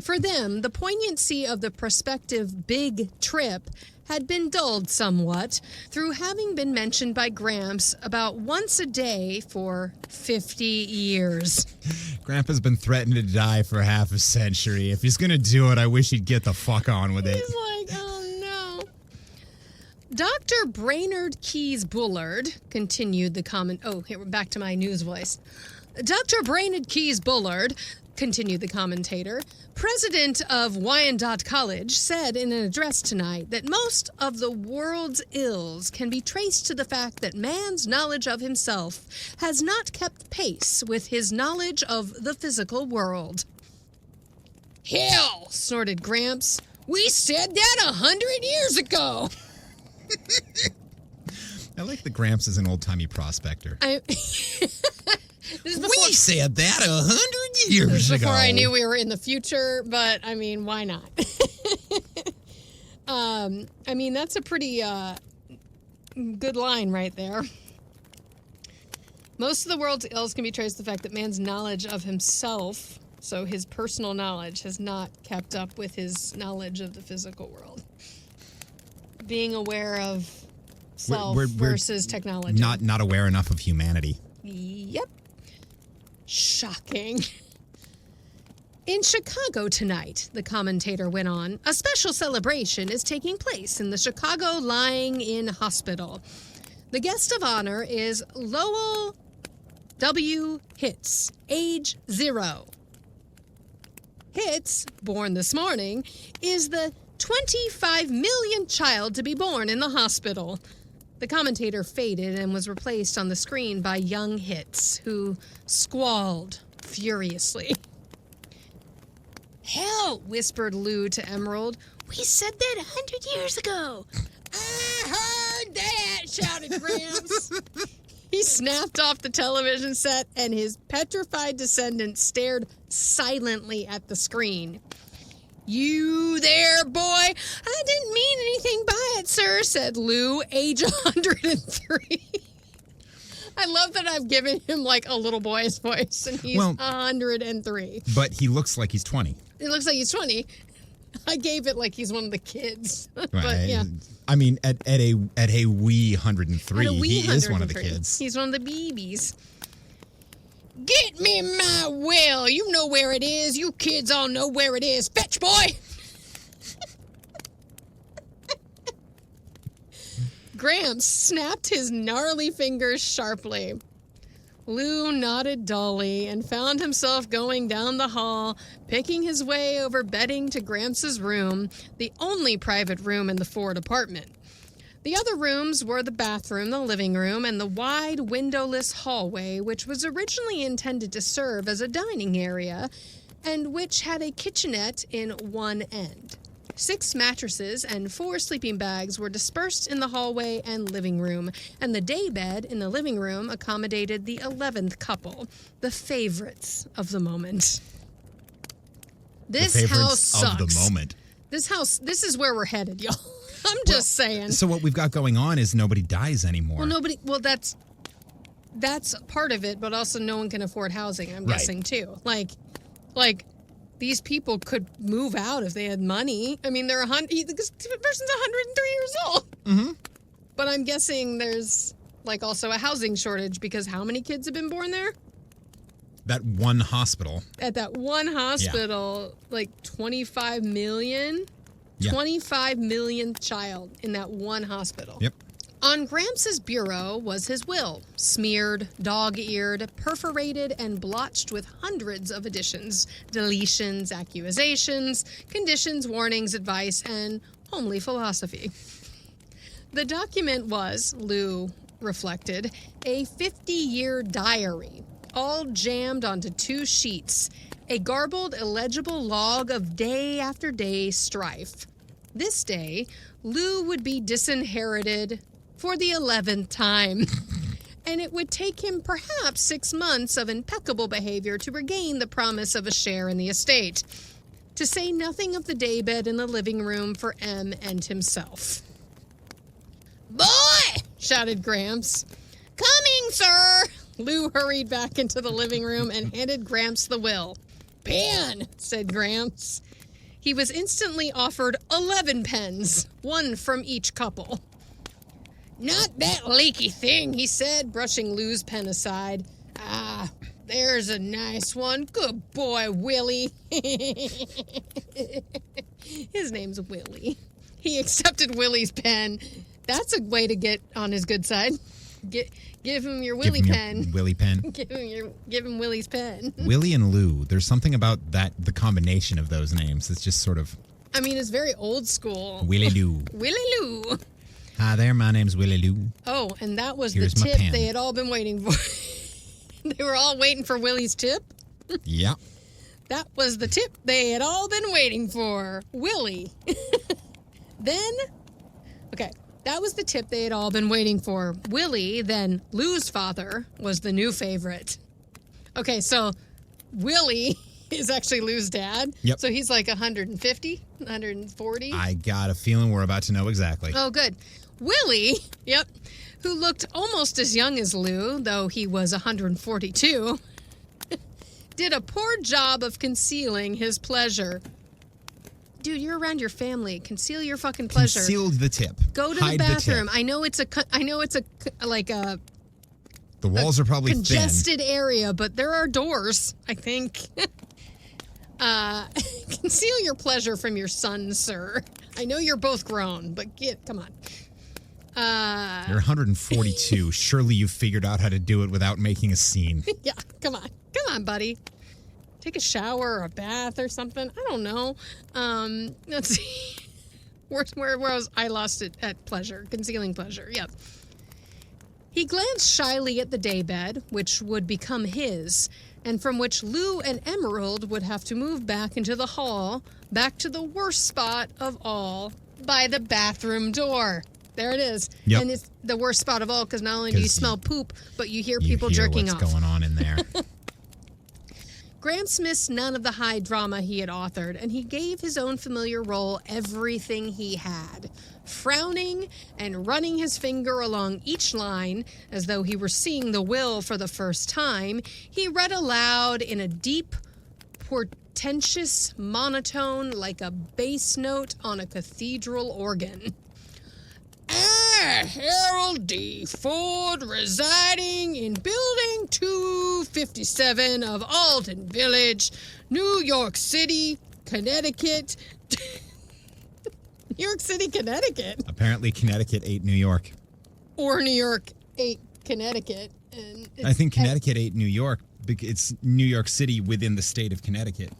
B: For them, the poignancy of the prospective big trip had been dulled somewhat through having been mentioned by Gramps about once a day for 50 years.
A: Grandpa's been threatened to die for half a century. If he's going to do it, I wish he'd get the fuck on with it.
B: He's like, oh no. Dr. Brainerd Keyes Bullard continued the comment. Oh, here we're back to my news voice. Dr. Brainerd Keyes Bullard, continued the commentator, president of Wyandotte College, said in an address tonight that most of the world's ills can be traced to the fact that man's knowledge of himself has not kept pace with his knowledge of the physical world. Hell, snorted Gramps. We said that 100 years ago.
A: I like that Gramps is an old-timey prospector.
B: This is before,
A: we said that 100 years
B: this is
A: ago.
B: before I knew we were in the future, but I mean, why not? I mean, that's a pretty good line right there. Most of the world's ills can be traced to the fact that man's knowledge of himself, so his personal knowledge, has not kept up with his knowledge of the physical world. Being aware of self versus technology.
A: Not aware enough of humanity.
B: Yep. Shocking. In Chicago tonight, the commentator went on, a special celebration is taking place in the Chicago Lying-In Hospital. The guest of honor is Lowell W. Hitz, age 0. Hitz, born this morning, is the 25 millionth child to be born in the hospital. The commentator faded and was replaced on the screen by young Hitz, who squalled furiously. Hell, whispered Lou to Emerald. We said that 100 years ago. I heard that, shouted Gramps. He snapped off the television set and his petrified descendant stared silently at the screen. You there, boy? I didn't mean anything by it, sir, said Lou, age 103. I love that I've given him like a little boy's voice, and he's 103.
A: But he looks like he's 20.
B: It looks like he's 20. I gave it like he's one of the kids.
A: Right.
B: But yeah.
A: I mean, at a wee 103, he is one of the
B: 103.
A: kids.
B: He's one of the babies. Get me my will. You know where it is. You kids all know where it is. Fetch, boy. Gramps snapped his gnarly fingers sharply. Lou nodded dully and found himself going down the hall, picking his way over bedding to Gramps' room, the only private room in the Ford apartment. The other rooms were the bathroom, the living room, and the wide windowless hallway, which was originally intended to serve as a dining area, and which had a kitchenette in one end. 6 mattresses and 4 sleeping bags were dispersed in the hallway and living room, and the daybed in the living room accommodated the 11th couple, the favorites of the moment. This house sucks.
A: Of the moment.
B: This is where we're headed, y'all. I'm just saying.
A: So what we've got going on is nobody dies anymore.
B: Well, that's part of it, but also no one can afford housing, I'm guessing, too. Like, these people could move out if they had money. I mean, this person's 103 years old.
A: Mm-hmm.
B: But I'm guessing there's, like, also a housing shortage because how many kids have been born there?
A: That one hospital.
B: At that one hospital, like 25 million?
A: Yeah.
B: 25 millionth child in that one hospital.
A: Yep.
B: On Gramps' bureau was his will, smeared, dog-eared, perforated, and blotched with hundreds of additions, deletions, accusations, conditions, warnings, advice, and homely philosophy. The document was, Lou reflected, a 50-year diary, all jammed onto 2 sheets, a garbled, illegible log of day after day strife. This day, Lou would be disinherited for the 11th time, and it would take him perhaps 6 months of impeccable behavior to regain the promise of a share in the estate, to say nothing of the daybed in the living room for M and himself. "Boy!" shouted Gramps. "Coming, sir!" Lou hurried back into the living room and handed Gramps the will. "Pen!" said Gramps. He was instantly offered 11 pens, 1 from each couple. "Not that leaky thing," he said, brushing Lou's pen aside. "Ah, there's a nice one. Good boy, Willie." His name's Willie. He accepted Willie's pen. That's a way to get on his good side. Give him your Willie pen.
A: Willie pen.
B: Give him Willie's pen.
A: Willie and Lou. There's something about that, the combination of those names. It's just sort of...
B: I mean, it's very old school.
A: Willie Lou.
B: Willie Lou.
A: Hi there, my name's Willie Lou.
B: Oh, and that was
A: Here's
B: the
A: my
B: tip
A: pen.
B: they had all been waiting for. They were all waiting for Willie's tip.
A: Yeah.
B: That was the tip they had all been waiting for. Willie. That was the tip they had all been waiting for. Willie, then Lou's father, was the new favorite. Okay, so Willie is actually Lou's dad.
A: Yep.
B: So he's like 150, 140.
A: I got a feeling we're about to know exactly.
B: Oh, good. Willie, yep, who looked almost as young as Lou, though he was 142, did a poor job of concealing his pleasure. Dude, you're around your family. Conceal your fucking pleasure.
A: Conceal the tip.
B: Go to
A: Hide
B: the bathroom.
A: The tip.
B: I know it's a
A: The walls are probably
B: congested area, but there are doors, I think. Conceal your pleasure from your son, sir. I know you're both grown, but come on.
A: You're 142. Surely you figured out how to do it without making a scene.
B: Yeah, come on, buddy. Take a shower or a bath or something. I don't know. Let's see. Where was I lost it at pleasure? Concealing pleasure. Yep. He glanced shyly at the daybed, which would become his, and from which Lou and Emerald would have to move back into the hall, back to the worst spot of all, by the bathroom door. There it is.
A: Yep.
B: And it's the worst spot of all because not only do you smell poop, but you hear people jerking off.
A: What's going on in there.
B: Gramps missed none of the high drama he had authored, and he gave his own familiar role everything he had. Frowning and running his finger along each line, as though he were seeing the will for the first time, he read aloud in a deep, portentous monotone like a bass note on a cathedral organ. Harold D. Ford, residing in Building 257 of Alden Village, New York City, Connecticut. New York City, Connecticut.
A: Apparently Connecticut ate New York.
B: Or New York ate Connecticut. And
A: I think Connecticut ate New York. It's New York City within the state of Connecticut.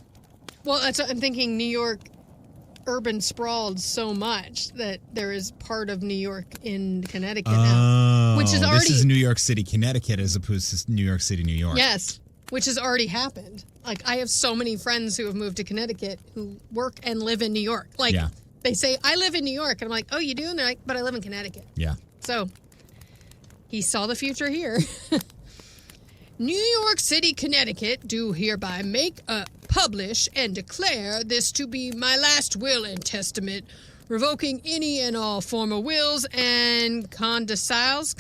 B: Well, that's what I'm thinking. New York urban sprawled so much that there is part of New York in Connecticut now, which is already.
A: This is New York City, Connecticut, as opposed to New York City, New York.
B: Yes, which has already happened. Like, I have so many friends who have moved to Connecticut who work and live in New York. Like, they say, I live in New York. And I'm like, oh, you do? And they're like, but I live in Connecticut.
A: Yeah.
B: So, he saw the future here. New York City, Connecticut, do hereby publish and declare this to be my last will and testament, revoking any and all former wills and codicils?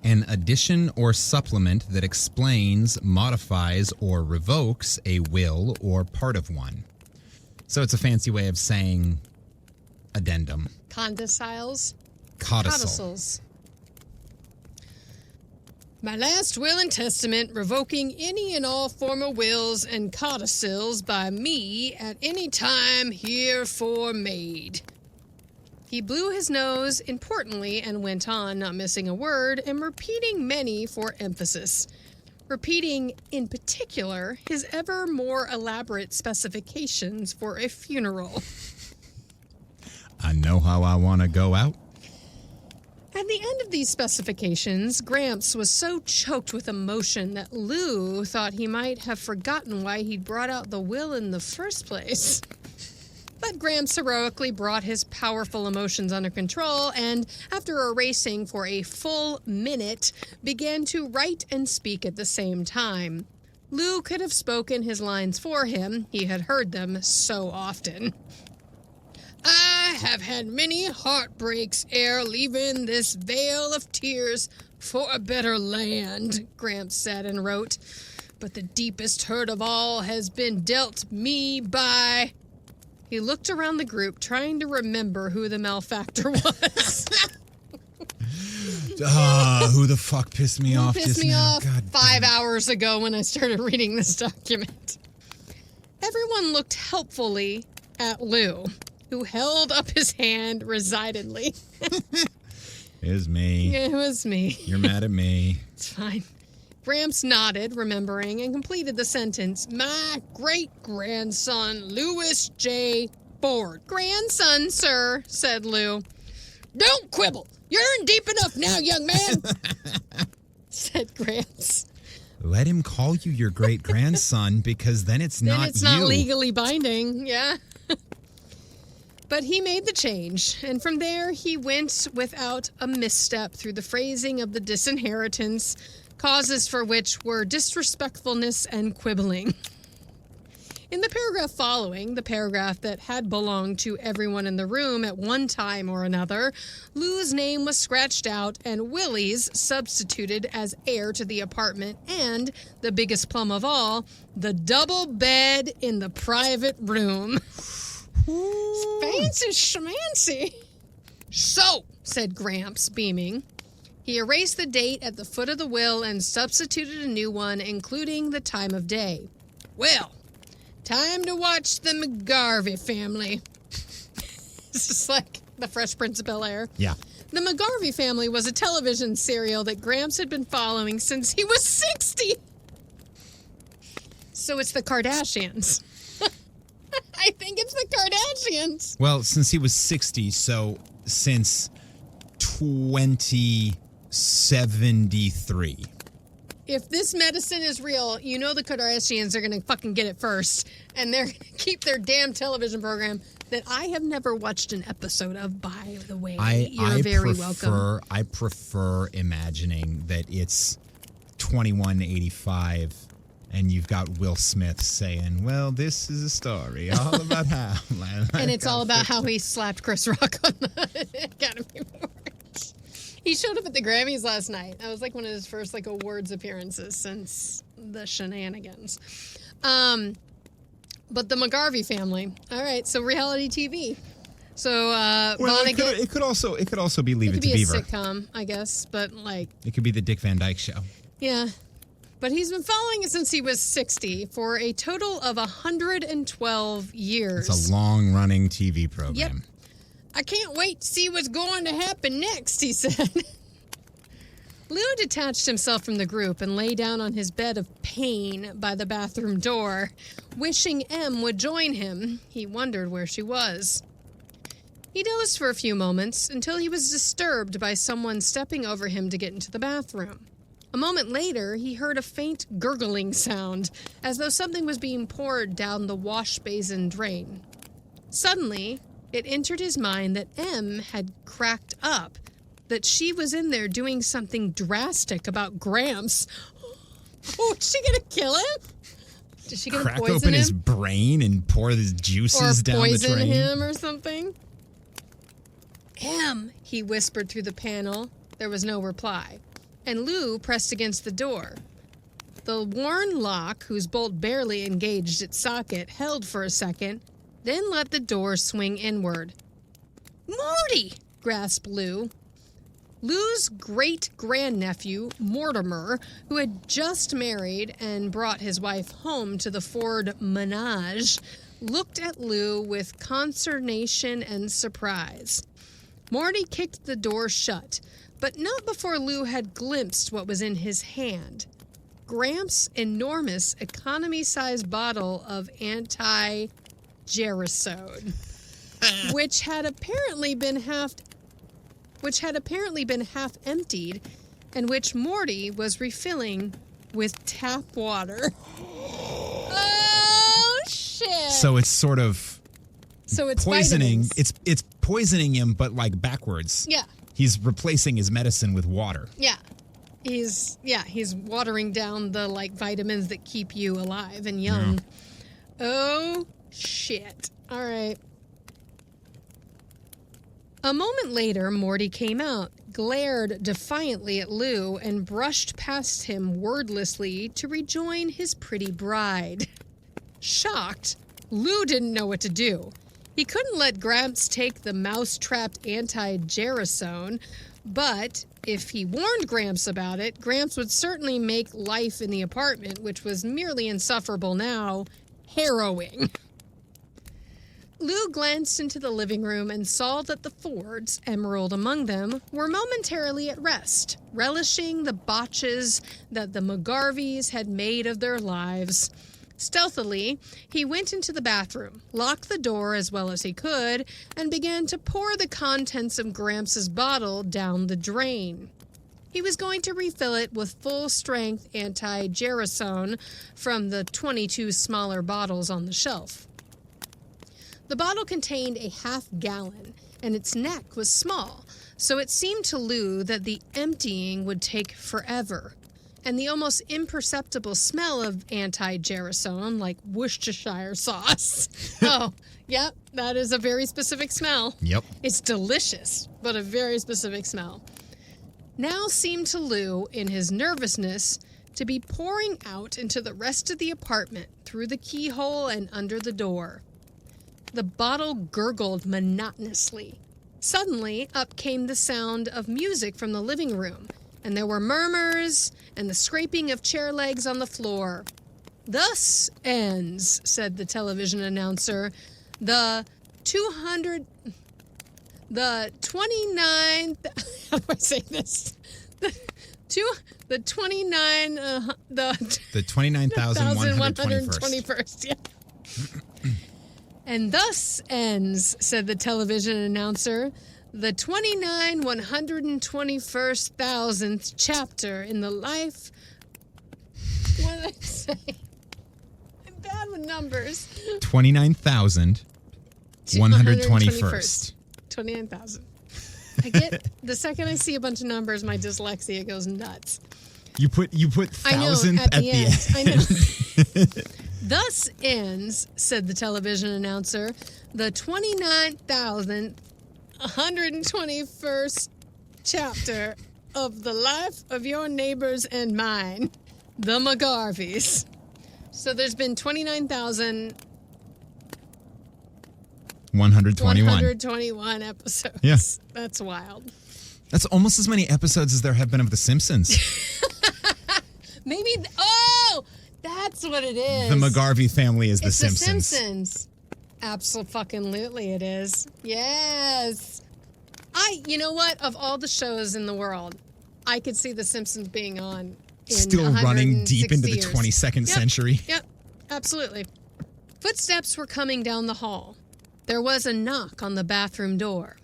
A: An addition or supplement that explains, modifies, or revokes a will or part of one. So it's a fancy way of saying addendum.
B: Codicils.
A: Codicil.
B: My last will and testament revoking any and all former wills and codicils by me at any time herefore made. He blew his nose importantly and went on, not missing a word, and repeating many for emphasis. Repeating, in particular, his ever more elaborate specifications for a funeral.
A: I know how I want to go out.
B: At the end of these specifications, Gramps was so choked with emotion that Lou thought he might have forgotten why he'd brought out the will in the first place. But Gramps heroically brought his powerful emotions under control and, after erasing for a full minute, began to write and speak at the same time. Lou could have spoken his lines for him. He had heard them so often. I have had many heartbreaks ere leaving this vale of tears for a better land, Gramps said and wrote. But the deepest hurt of all has been dealt me by... He looked around the group, trying to remember who the malefactor was.
A: Who the fuck pissed me off just now? God
B: 5 hours ago when I started reading this document. Everyone looked helpfully at Lou, who held up his hand resignedly.
A: It was me.
B: It was me.
A: You're mad at me.
B: It's fine. Gramps nodded, remembering, and completed the sentence. My great-grandson, Louis J. Ford. Grandson, sir, said Lou. Don't quibble. You're in deep enough now, young man, said Gramps.
A: Let him call you your great-grandson, because then it's not you.
B: Then it's not legally binding, yeah. But he made the change, and from there he went without a misstep through the phrasing of the disinheritance, causes for which were disrespectfulness and quibbling. In the paragraph following, the paragraph that had belonged to everyone in the room at one time or another, Lou's name was scratched out and Willie's substituted as heir to the apartment and, the biggest plum of all, the double bed in the private room. Fancy schmancy. So, said Gramps, beaming. He erased the date at the foot of the will and substituted a new one, including the time of day. Well, time to watch the McGarvey family. This is like the Fresh Prince of Bel-Air.
A: Yeah.
B: The McGarvey family was a television serial that Gramps had been following since he was 60. So it's the Kardashians. I think it's the Kardashians.
A: Well, since he was 60, so since 2073.
B: If this medicine is real, you know the Kardashians are going to fucking get it first. And they're going to keep their damn television program that I have never watched an episode of, by the way. You're very welcome.
A: I prefer imagining that it's 2185 and you've got Will Smith saying, well, this is a story all about how...
B: And it's all about how he slapped Chris Rock on the Academy Awards. He showed up at the Grammys last night. That was like one of his first like awards appearances since the shenanigans. But the McGarvey family. All right, so reality TV. So Vonnegut,
A: it could also be Leave It to Beaver.
B: It could be a sitcom, I guess, but like
A: it could be the Dick Van Dyke Show.
B: Yeah. But he's been following it since he was 60 for a total of 112 years.
A: It's a long-running TV program.
B: Yep. I can't wait to see what's going to happen next, he said. Lou detached himself from the group and lay down on his bed of pain by the bathroom door, wishing Em would join him. He wondered where she was. He dozed for a few moments until he was disturbed by someone stepping over him to get into the bathroom. A moment later, he heard a faint gurgling sound, as though something was being poured down the wash basin drain. Suddenly, it entered his mind that Em had cracked up, that she was in there doing something drastic about Gramps. Oh, is she gonna kill him? Is she gonna
A: crack
B: poison
A: open
B: him?
A: his brain and pour his juices down the drain?
B: Or poison him or something? Em, he whispered through the panel. There was no reply. And Lou pressed against the door. The worn lock, whose bolt barely engaged its socket, held for a second, then let the door swing inward. "Morty!" gasped Lou. Lou's great-grandnephew, Mortimer, who had just married and brought his wife home to the Ford menage, looked at Lou with consternation and surprise. Morty kicked the door shut, but not before Lou had glimpsed what was in his hand. Gramps' enormous economy-sized bottle of anti-gerasone, which had apparently been half emptied, and which Morty was refilling with tap water. Oh shit!
C: So it's sort of poisoning.
B: Vitamins.
C: It's poisoning him, but like backwards.
B: Yeah.
C: He's replacing his medicine with water.
B: Yeah. He's watering down the like vitamins that keep you alive and young. Yeah. Oh shit. All right. A moment later, Morty came out, glared defiantly at Lou, and brushed past him wordlessly to rejoin his pretty bride. Shocked, Lou didn't know what to do. He couldn't let Gramps take the mouse-trapped anti-gerasone, but if he warned Gramps about it, Gramps would certainly make life in the apartment, which was merely insufferable now, harrowing. Lou glanced into the living room and saw that the Fords, Emerald among them, were momentarily at rest, relishing the botches that the McGarveys had made of their lives. Stealthily, he went into the bathroom, locked the door as well as he could, and began to pour the contents of Gramps' bottle down the drain. He was going to refill it with full-strength anti-gerasone from the 22 smaller bottles on the shelf. The bottle contained a half-gallon, and its neck was small, so it seemed to Lou that the emptying would take forever. And the almost imperceptible smell of anti-gerasone, like Worcestershire sauce. Oh, yep, that is a very specific smell.
C: Yep.
B: It's delicious, but a very specific smell. Now seemed to Lou, in his nervousness, to be pouring out into the rest of the apartment through the keyhole and under the door. The bottle gurgled monotonously. Suddenly, up came the sound of music from the living room, and there were murmurs and the scraping of chair legs on the floor. "Thus ends," said the television announcer, the 29th, how do I say this? The
C: 29,121st.
B: Yeah. "And thus ends," said the television announcer, "the 121st chapter in the life..." What did I say? I'm bad with numbers.
C: 29,121st.
B: 29,000. I get, the second I see a bunch of numbers, my dyslexia goes nuts.
C: You put thousandth
B: at the end. I know. "Thus ends," said the television announcer, "the 29,121st chapter of the life of your neighbors and mine, the McGarveys." So there's been 121 episodes.
C: Yeah.
B: That's wild.
C: That's almost as many episodes as there have been of The Simpsons.
B: Maybe, oh, that's what it is.
C: The McGarvey family is The Simpsons.
B: The Simpsons. Absolutely it is. Yes. You know what? Of all the shows in the world, I could see The Simpsons being on in
C: Still running deep into the
B: years.
C: 22nd century.
B: Yep, absolutely. Footsteps were coming down the hall. There was a knock on the bathroom door.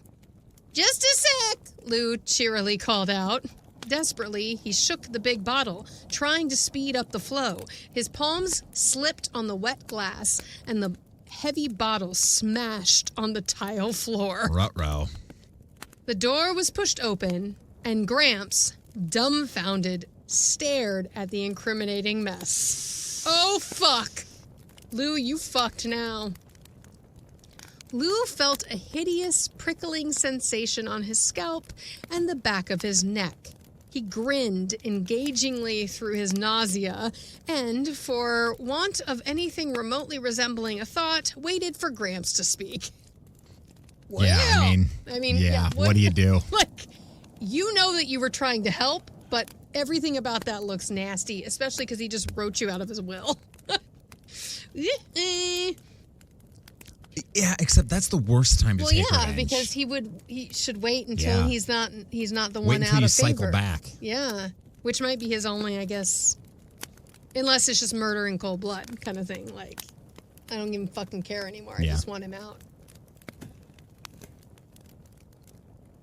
B: "Just a sec," Lou cheerily called out. Desperately, he shook the big bottle, trying to speed up the flow. His palms slipped on the wet glass, and the heavy bottle smashed on the tile floor.
C: Ruh-roh.
B: The door was pushed open, and Gramps, dumbfounded, stared at the incriminating mess. Oh, fuck. Lou, you fucked now. Lou felt a hideous, prickling sensation on his scalp and the back of his neck. He grinned engagingly through his nausea and, for want of anything remotely resembling a thought, waited for Gramps to speak.
C: Yeah, I mean, yeah, what do you do?
B: Like, you know that you were trying to help, but everything about that looks nasty, especially because he just wrote you out of his will.
C: Yeah, except that's the worst time to take revenge.
B: Because he should wait until he's not the one
C: wait until
B: out
C: you
B: of favor.
C: cycle back.
B: Yeah, which might be his only, I guess, unless it's just murder in cold blood kind of thing. Like, I don't even fucking care anymore. I just want him out.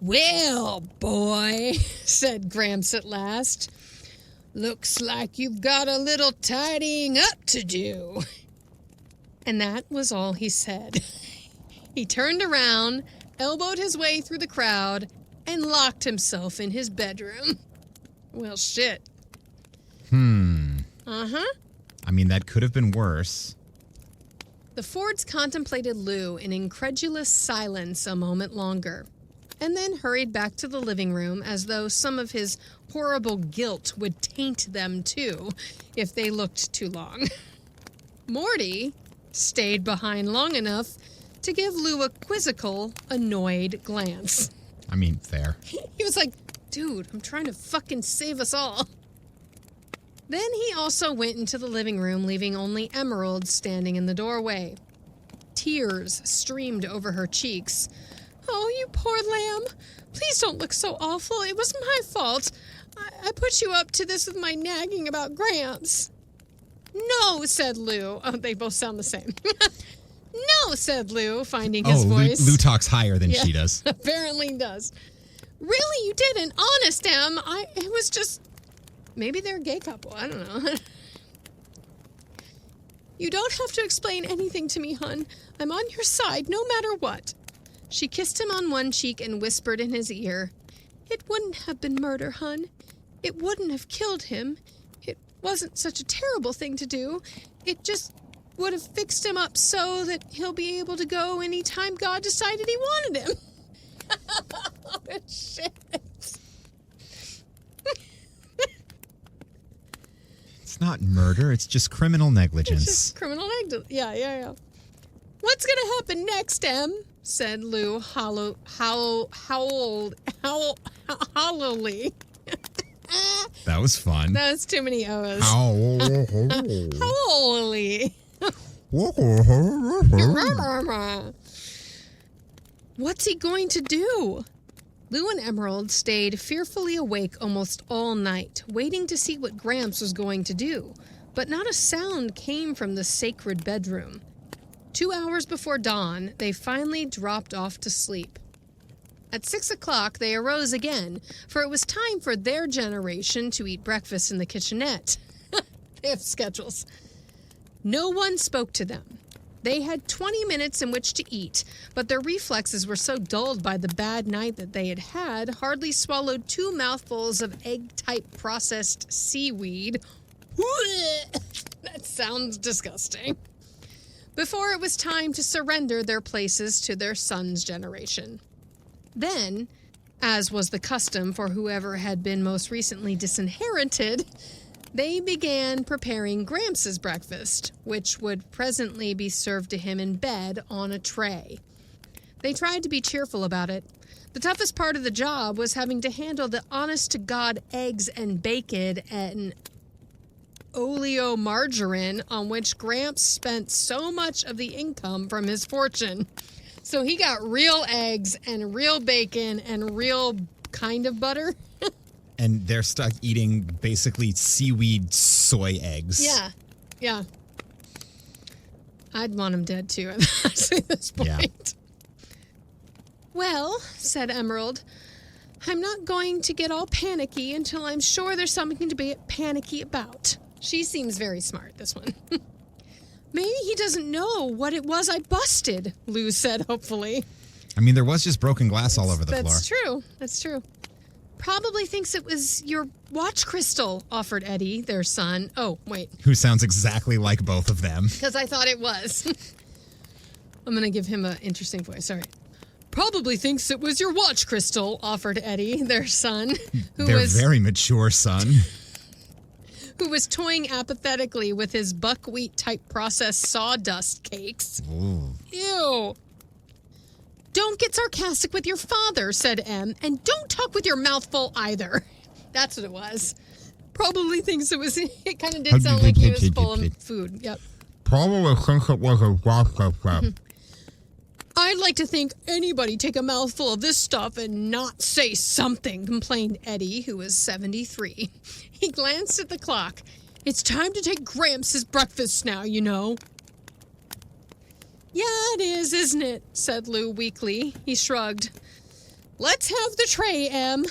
B: Well, boy, said Gramps at last, looks like you've got a little tidying up to do. And that was all he said. He turned around, elbowed his way through the crowd, and locked himself in his bedroom. Well, shit. Uh-huh.
C: I mean, that could have been worse.
B: The Fords contemplated Lou in incredulous silence a moment longer, and then hurried back to the living room as though some of his horrible guilt would taint them too if they looked too long. Morty stayed behind long enough to give Lou a quizzical, annoyed glance.
C: I mean, fair.
B: He was like, dude, I'm trying to fucking save us all. Then he also went into the living room, leaving only Emerald standing in the doorway. Tears streamed over her cheeks. Oh, you poor lamb. Please don't look so awful. It was my fault. I put you up to this with my nagging about Gramps. No, said Lou. Oh, they both sound the same. No, said Lou, finding his voice.
C: Lou talks higher than she does.
B: Apparently does. Really, you didn't. Honest, Em. It was just... Maybe they're a gay couple. I don't know. You don't have to explain anything to me, hun. I'm on your side no matter what. She kissed him on one cheek and whispered in his ear, It wouldn't have been murder, hun. It wouldn't have killed him. It wasn't such a terrible thing to do. It just would have fixed him up so that he'll be able to go anytime God decided he wanted him. Oh, shit.
C: It's not murder, it's just criminal negligence.
B: It's just criminal negligence. Yeah. What's gonna happen next, Em? Said Lou hollowly.
C: That was fun.
B: That was too many O's. Hollowly. What's he going to do? Lou and Emerald stayed fearfully awake almost all night, waiting to see what Gramps was going to do, but not a sound came from the sacred bedroom. 2 hours before dawn, they finally dropped off to sleep. At 6 o'clock, they arose again, for it was time for their generation to eat breakfast in the kitchenette. They have schedules. No one spoke to them. They had 20 minutes in which to eat, but their reflexes were so dulled by the bad night that they had hardly swallowed 2 mouthfuls of egg-type processed seaweed. That sounds disgusting. Before it was time to surrender their places to their son's generation. Then, as was the custom for whoever had been most recently disinherited, they began preparing Gramps' breakfast, which would presently be served to him in bed on a tray. They tried to be cheerful about it. The toughest part of the job was having to handle the honest-to-God eggs and bacon and oleomargarine on which Gramps spent so much of the income from his fortune. So he got real eggs and real bacon and real kind of butter.
C: And they're stuck eating basically seaweed soy eggs.
B: Yeah. I'd want them dead too at this point.
C: Yeah.
B: Well, said Emerald, I'm not going to get all panicky until I'm sure there's something to be panicky about. She seems very smart, this one. Maybe he doesn't know what it was I busted, Lou said hopefully.
C: I mean, there was just broken glass all over the floor.
B: That's true. Probably thinks it was your watch crystal, offered Eddie, their son. Oh, wait.
C: Who sounds exactly like both of them.
B: Because I thought it was. I'm going to give him an interesting voice. Sorry. Probably thinks it was your watch crystal, offered Eddie, their son.
C: Their very mature son.
B: Who was toying apathetically with his buckwheat-type processed sawdust cakes.
C: Ooh.
B: Ew. Don't get sarcastic with your father, said Em, and don't talk with your mouth full either. That's what it was. Probably thinks it was, it kind of did sound like he was full of food. Yep.
C: Probably thinks it was a
B: I'd like to think anybody take a mouthful of this stuff and not say something, complained Eddie, who was 73. He glanced at the clock. It's time to take Gramps his breakfast now, you know. Yeah, it is, isn't it? Said Lou weakly. He shrugged. Let's have the tray, Em.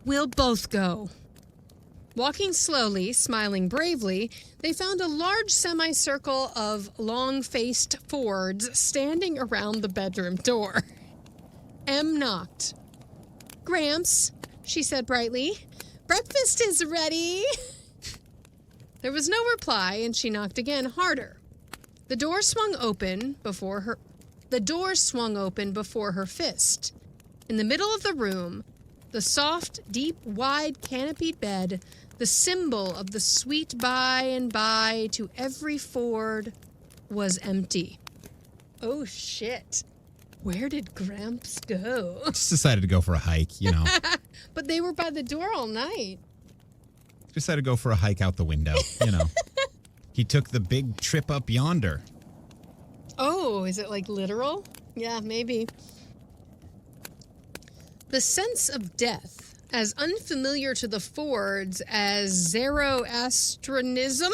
B: We'll both go. Walking slowly, smiling bravely, they found a large semicircle of long-faced Fords standing around the bedroom door. Em knocked. Gramps, she said brightly, breakfast is ready. There was no reply, and she knocked again, harder. The door swung open before her fist. In the middle of the room, the soft, deep, wide, canopied bed, the symbol of the sweet by and by to every Ford, was empty. Oh, shit. Where did Gramps go?
C: Just decided to go for a hike, you know.
B: But they were by the door all night.
C: Decided to go for a hike out the window, you know. He took the big trip up yonder.
B: Oh, is it like literal? Yeah, maybe. The sense of death, as unfamiliar to the Fords as Zoroastrianism.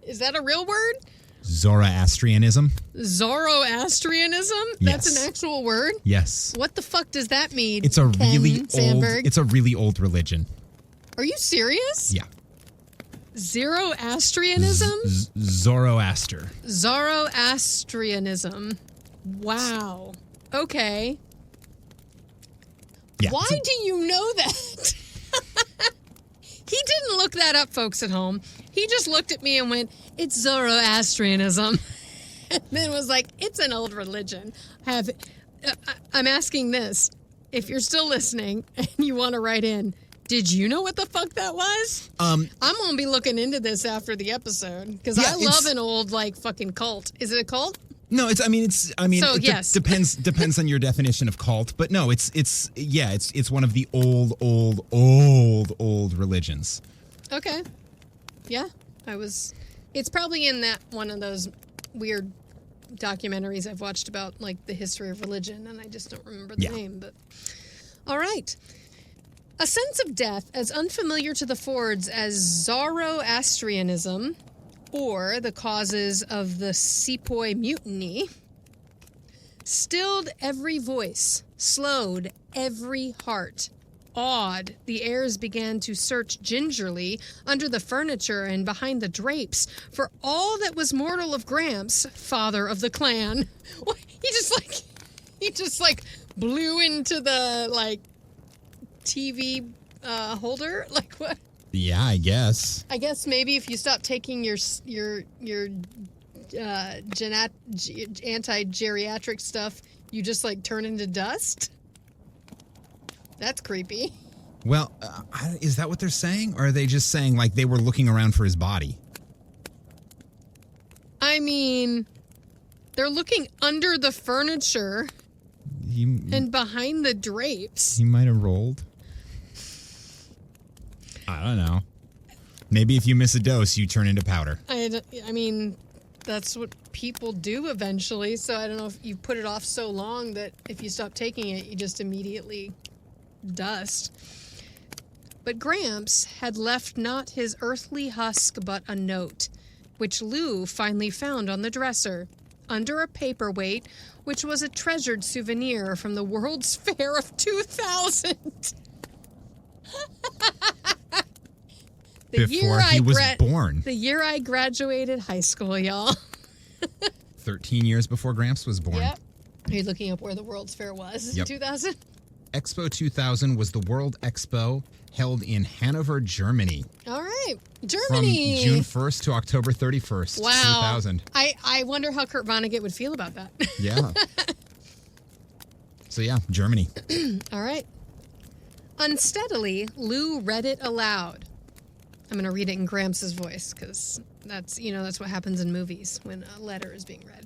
B: Is that a real word?
C: Zoroastrianism?
B: Zoroastrianism? That's
C: Yes.
B: an actual word?
C: Yes.
B: What the fuck does that mean?
C: It's a
B: Ken
C: really
B: Sandberg?
C: old. It's a really old religion.
B: Are you serious?
C: Yeah.
B: Zoroastrianism?
C: Zoroaster.
B: Zoroastrianism. Wow. Okay.
C: Yeah.
B: Why do you know that? He didn't look that up, folks at home. He just looked at me and went, it's Zoroastrianism. And then was like, it's an old religion. I'm asking this. If you're still listening and you want to write in, did you know what the fuck that was? I'm going to be looking into this after the episode because I love an old, like, fucking cult. Is it a cult?
C: No, so, it
B: yes.
C: depends on your definition of cult, but no, it's one of the old religions.
B: Okay. Yeah, it's probably in that one of those weird documentaries I've watched about, like, the history of religion, and I just don't remember the name, but all right. A sense of death as unfamiliar to the Fords as Zoroastrianism or the causes of the Sepoy Mutiny stilled every voice, slowed every heart. Awed, the heirs began to search gingerly under the furniture and behind the drapes for all that was mortal of Gramps, father of the clan. He just blew into the, like, TV holder. Like, what?
C: Yeah, I guess.
B: I guess maybe if you stop taking your anti-geriatric stuff, you just, like, turn into dust. That's creepy.
C: Well, is that what they're saying? Or are they just saying, like, they were looking around for his body?
B: I mean, they're looking under the furniture and behind the drapes.
C: He might have rolled. I don't know. Maybe if you miss a dose, you turn into powder.
B: I mean, that's what people do eventually. So I don't know if you put it off so long that if you stop taking it, you just immediately dust. But Gramps had left not his earthly husk but a note, which Lou finally found on the dresser, under a paperweight, which was a treasured souvenir from the World's Fair of 2000.
C: Before he was born.
B: The year I graduated high school, y'all.
C: 13 years before Gramps was born.
B: Yep. Are you looking up where the World's Fair was in 2000?
C: Expo 2000 was the World Expo held in Hanover, Germany.
B: All right. Germany.
C: From June 1st to October 31st,
B: wow.
C: 2000.
B: I wonder how Kurt Vonnegut would feel about that.
C: Yeah. So, yeah, Germany.
B: All right. Unsteadily, Lou read it aloud. I'm going to read it in Gramps' voice because that's what happens in movies when a letter is being read.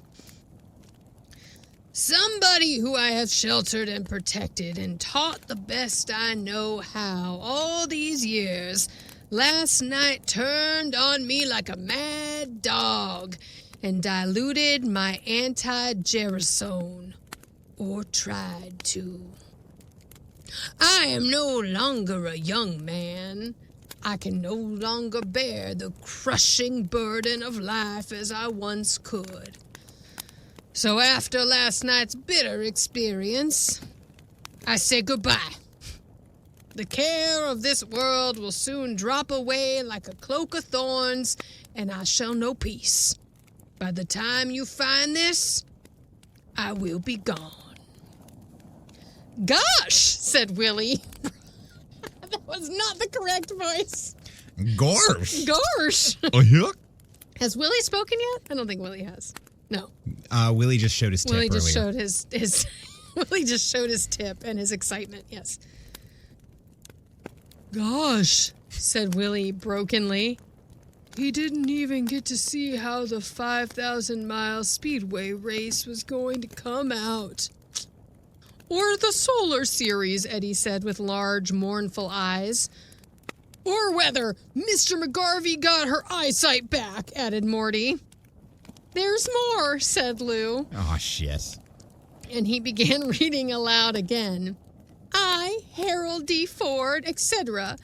B: Somebody who I have sheltered and protected and taught the best I know how all these years, last night turned on me like a mad dog and diluted my anti-gerasone, or tried to. I am no longer a young man. I can no longer bear the crushing burden of life as I once could. So after last night's bitter experience, I say goodbye. The care of this world will soon drop away like a cloak of thorns, and I shall know peace. By the time you find this, I will be gone. Gosh, said Willie. That was not the correct voice.
C: Gorsh.
B: Gosh.
C: Oh, yeah.
B: Has Willie spoken yet? I don't think Willie has. No.
C: Willie just showed his tip
B: Willie just
C: earlier.
B: showed his Willie just showed his tip and his excitement. Yes. Gosh, said Willie brokenly. He didn't even get to see how the 5,000-mile speedway race was going to come out. Or the solar series, Eddie said with large, mournful eyes. Or whether Mr. McGarvey got her eyesight back, added Morty. There's more, said Lou.
C: Oh, shit.
B: And he began reading aloud again. I, Harold D. Ford, etc.,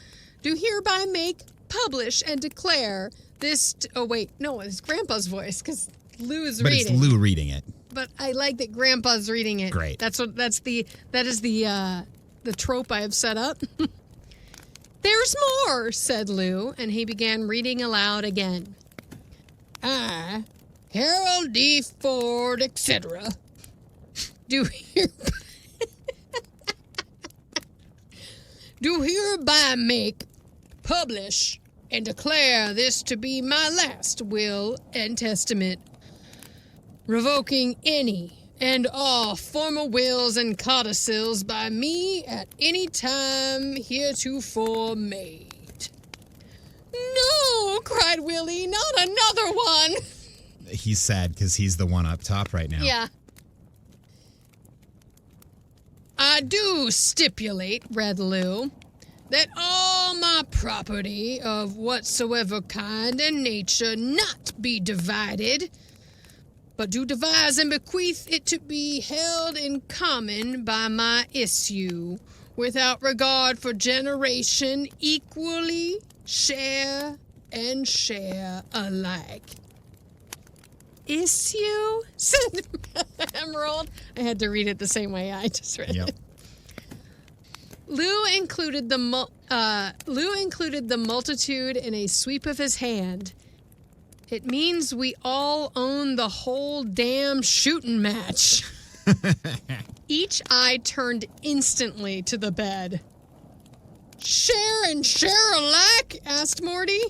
B: do hereby make, publish, and declare this... oh, wait. No, it's Grandpa's voice, because Lou's reading.
C: But it's Lou reading it.
B: But I like that Grandpa's reading it.
C: Great.
B: That is the trope I have set up. There's more, said Lou, and he began reading aloud again. I, Harold D. Ford, etc., do hereby make, publish, and declare this to be my last will and testament, revoking any and all former wills and codicils by me at any time heretofore made. No, cried Willie, not another one.
C: He's sad because he's the one up top right now.
B: Yeah. I do stipulate, read Lou, that all my property of whatsoever kind and nature not be divided, but do devise and bequeath it to be held in common by my issue, without regard for generation, equally share and share alike. Issue? Said Emerald. I had to read it the same way I just read it. Lou included the multitude in a sweep of his hand. It means we all own the whole damn shooting match. Each eye turned instantly to the bed. Share and share alike? Asked Morty.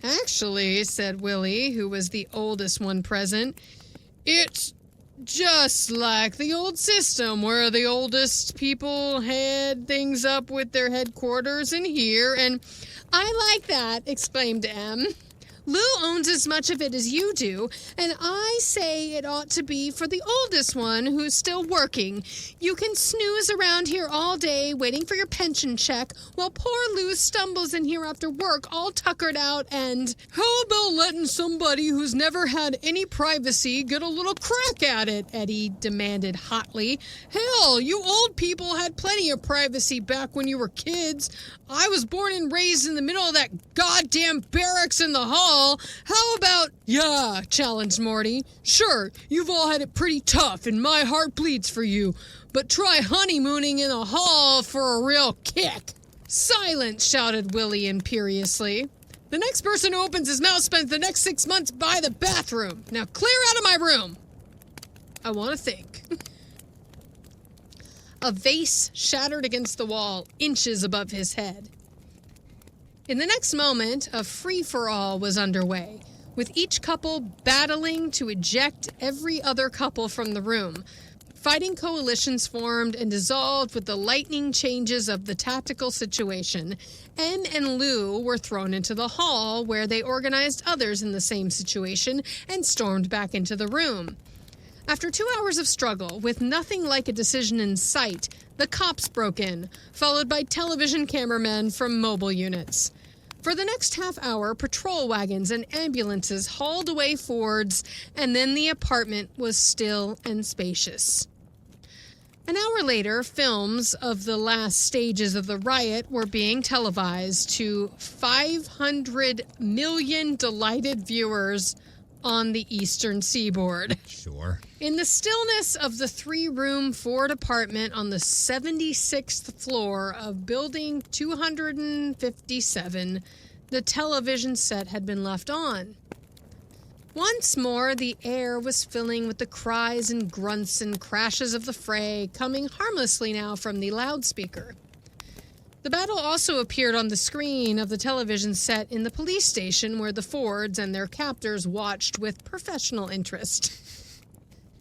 B: Actually, said Willie, who was the oldest one present, it's just like the old system where the oldest people had things up with their headquarters in here, and I like that, exclaimed Em. Lou owns as much of it as you do, and I say it ought to be for the oldest one who's still working. You can snooze around here all day waiting for your pension check while poor Lou stumbles in here after work all tuckered out and... How about letting somebody who's never had any privacy get a little crack at it? Eddie demanded hotly. Hell, you old people had plenty of privacy back when you were kids. I was born and raised in the middle of that goddamn barracks in the hall. How about... Yeah, challenged Morty. Sure, you've all had it pretty tough, and my heart bleeds for you. But try honeymooning in a hall for a real kick. Silence, shouted Willie imperiously. The next person who opens his mouth spends the next 6 months by the bathroom. Now clear out of my room. I want to think. A vase shattered against the wall, inches above his head. In the next moment, a free-for-all was underway, with each couple battling to eject every other couple from the room. Fighting coalitions formed and dissolved with the lightning changes of the tactical situation. Em and Lou were thrown into the hall, where they organized others in the same situation and stormed back into the room. After 2 hours of struggle, with nothing like a decision in sight, the cops broke in, followed by television cameramen from mobile units. For the next half hour, patrol wagons and ambulances hauled away Fords, and then the apartment was still and spacious. An hour later, films of the last stages of the riot were being televised to 500 million delighted viewers on the eastern seaboard.
C: Sure.
B: In the stillness of the 3-room Ford apartment on the 76th floor of Building 257, the television set had been left on. Once more, the air was filling with the cries and grunts and crashes of the fray, coming harmlessly now from the loudspeaker. The battle also appeared on the screen of the television set in the police station where the Fords and their captors watched with professional interest.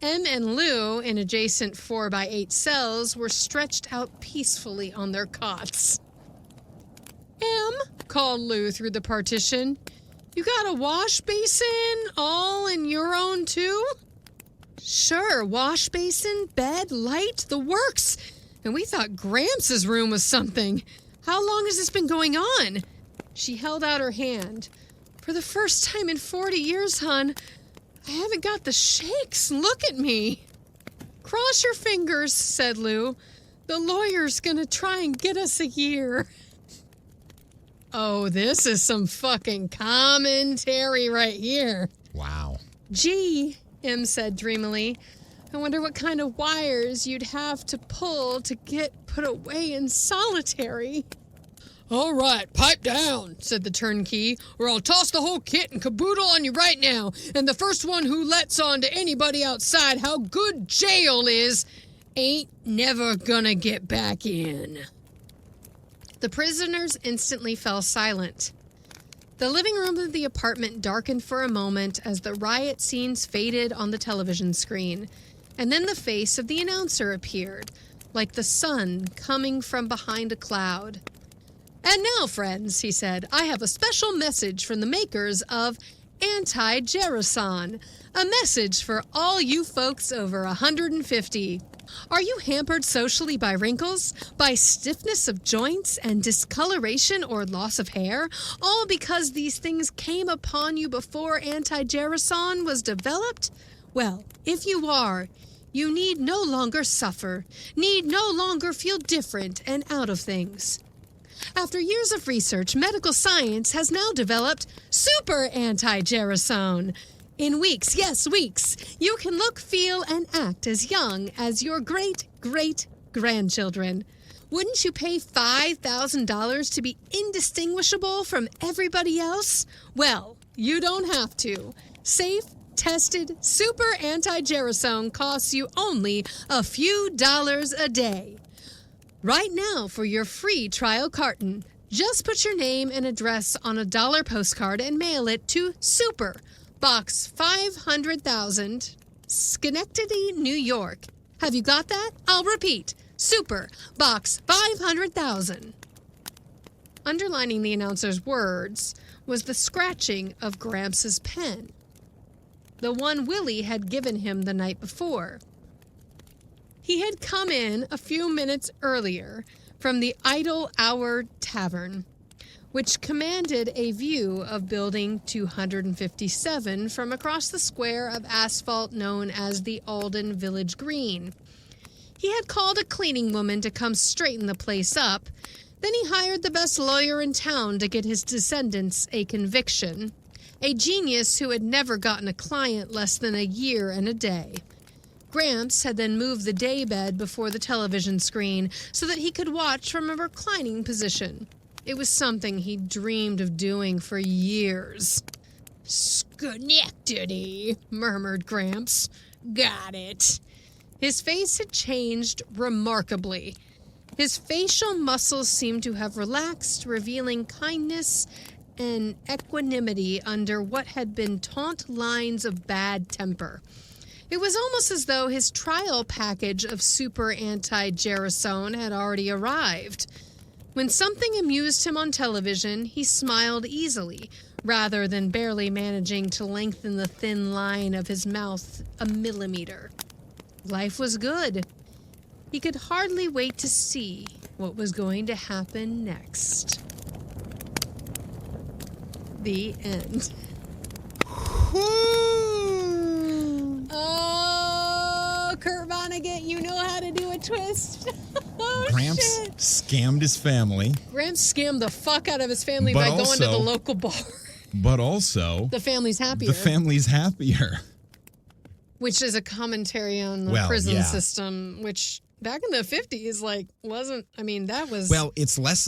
B: Em and Lou, in adjacent 4x8 cells, were stretched out peacefully on their cots. "Em," called Lou through the partition, "you got a wash basin all in your own too?" "Sure, wash basin, bed, light, the works. And we thought Gramps' room was something. How long has this been going on?" She held out her hand. "For the first time in 40 years, hon, I haven't got the shakes. Look at me." "Cross your fingers," said Lou. "The lawyer's gonna try and get us a year." Oh, this is some fucking commentary right here.
C: Wow.
B: "Gee," Em said dreamily, "I wonder what kind of wires you'd have to pull to get put away in solitary." "All right, pipe down," said the turnkey, "or I'll toss the whole kit and caboodle on you right now, and the first one who lets on to anybody outside how good jail is ain't never gonna get back in." The prisoners instantly fell silent. The living room of the apartment darkened for a moment as the riot scenes faded on the television screen, and then the face of the announcer appeared, like the sun coming from behind a cloud. "And now, friends," he said, "I have a special message from the makers of Anti-Gerasone, a message for all you folks over 150. Are you hampered socially by wrinkles, by stiffness of joints and discoloration or loss of hair, all because these things came upon you before Anti-Gerasone was developed? Well, if you are, you need no longer suffer, need no longer feel different and out of things. After years of research, medical science has now developed Super Anti-Gerasone. In weeks, yes, weeks, you can look, feel, and act as young as your great-great-grandchildren. Wouldn't you pay $5,000 to be indistinguishable from everybody else? Well, you don't have to. Safe, tested, Super Anti-Gerasone costs you only a few dollars a day. Right now, for your free trial carton, just put your name and address on a $1 postcard and mail it to Super, Box 500,000, Schenectady, New York. Have you got that? I'll repeat. Super, Box 500,000. Underlining the announcer's words was the scratching of Gramps' pen, the one Willie had given him the night before. He had come in a few minutes earlier from the Idle Hour Tavern, which commanded a view of Building 257 from across the square of asphalt known as the Alden Village Green. He had called a cleaning woman to come straighten the place up. Then he hired the best lawyer in town to get his descendants a conviction, a genius who had never gotten a client less than a year and a day. Gramps had then moved the daybed before the television screen so that he could watch from a reclining position. It was something he dreamed of doing for years. "Schenectady," murmured Gramps. "Got it." His face had changed remarkably. His facial muscles seemed to have relaxed, revealing kindness and equanimity under what had been taut lines of bad temper. It was almost as though his trial package of Super Anti-Gerasone had already arrived. When something amused him on television, he smiled easily, rather than barely managing to lengthen the thin line of his mouth a millimeter. Life was good. He could hardly wait to see what was going to happen next. The end. Oh, Kurt Vonnegut, you know how to do a twist. Oh,
C: Gramps
B: shit.
C: scammed his family.
B: Gramps scammed the fuck out of his family
C: But
B: by going to the
C: also-
B: local bar.
C: But also,
B: The family's happier.
C: the family's happier.
B: Which is a commentary on the
C: Well,
B: prison
C: yeah.
B: system, which back in the 50s, that was
C: Well, it's less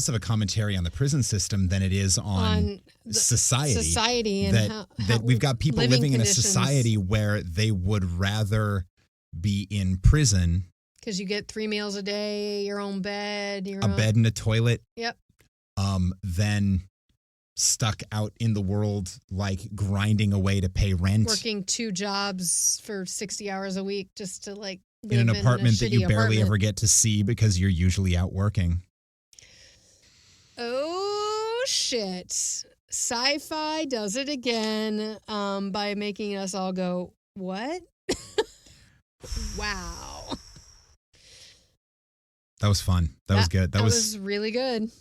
C: of a commentary on the prison system than it is on
B: the
C: society.
B: and
C: that
B: how
C: we've got people living in a
B: conditions.
C: society where they would rather be in prison,
B: Because you get 3 meals a day, your own bed,
C: a bed and a toilet,
B: Yep.
C: than stuck out in the world, like grinding away to pay rent
B: Working 2 jobs for 60 hours a week just to live
C: in an apartment
B: a
C: that you
B: shitty
C: barely
B: apartment.
C: ever get to see because you're usually out working.
B: Oh, shit. Sci-fi does it again by making us all go, what? Wow.
C: That was fun. That was good. That was
B: really good.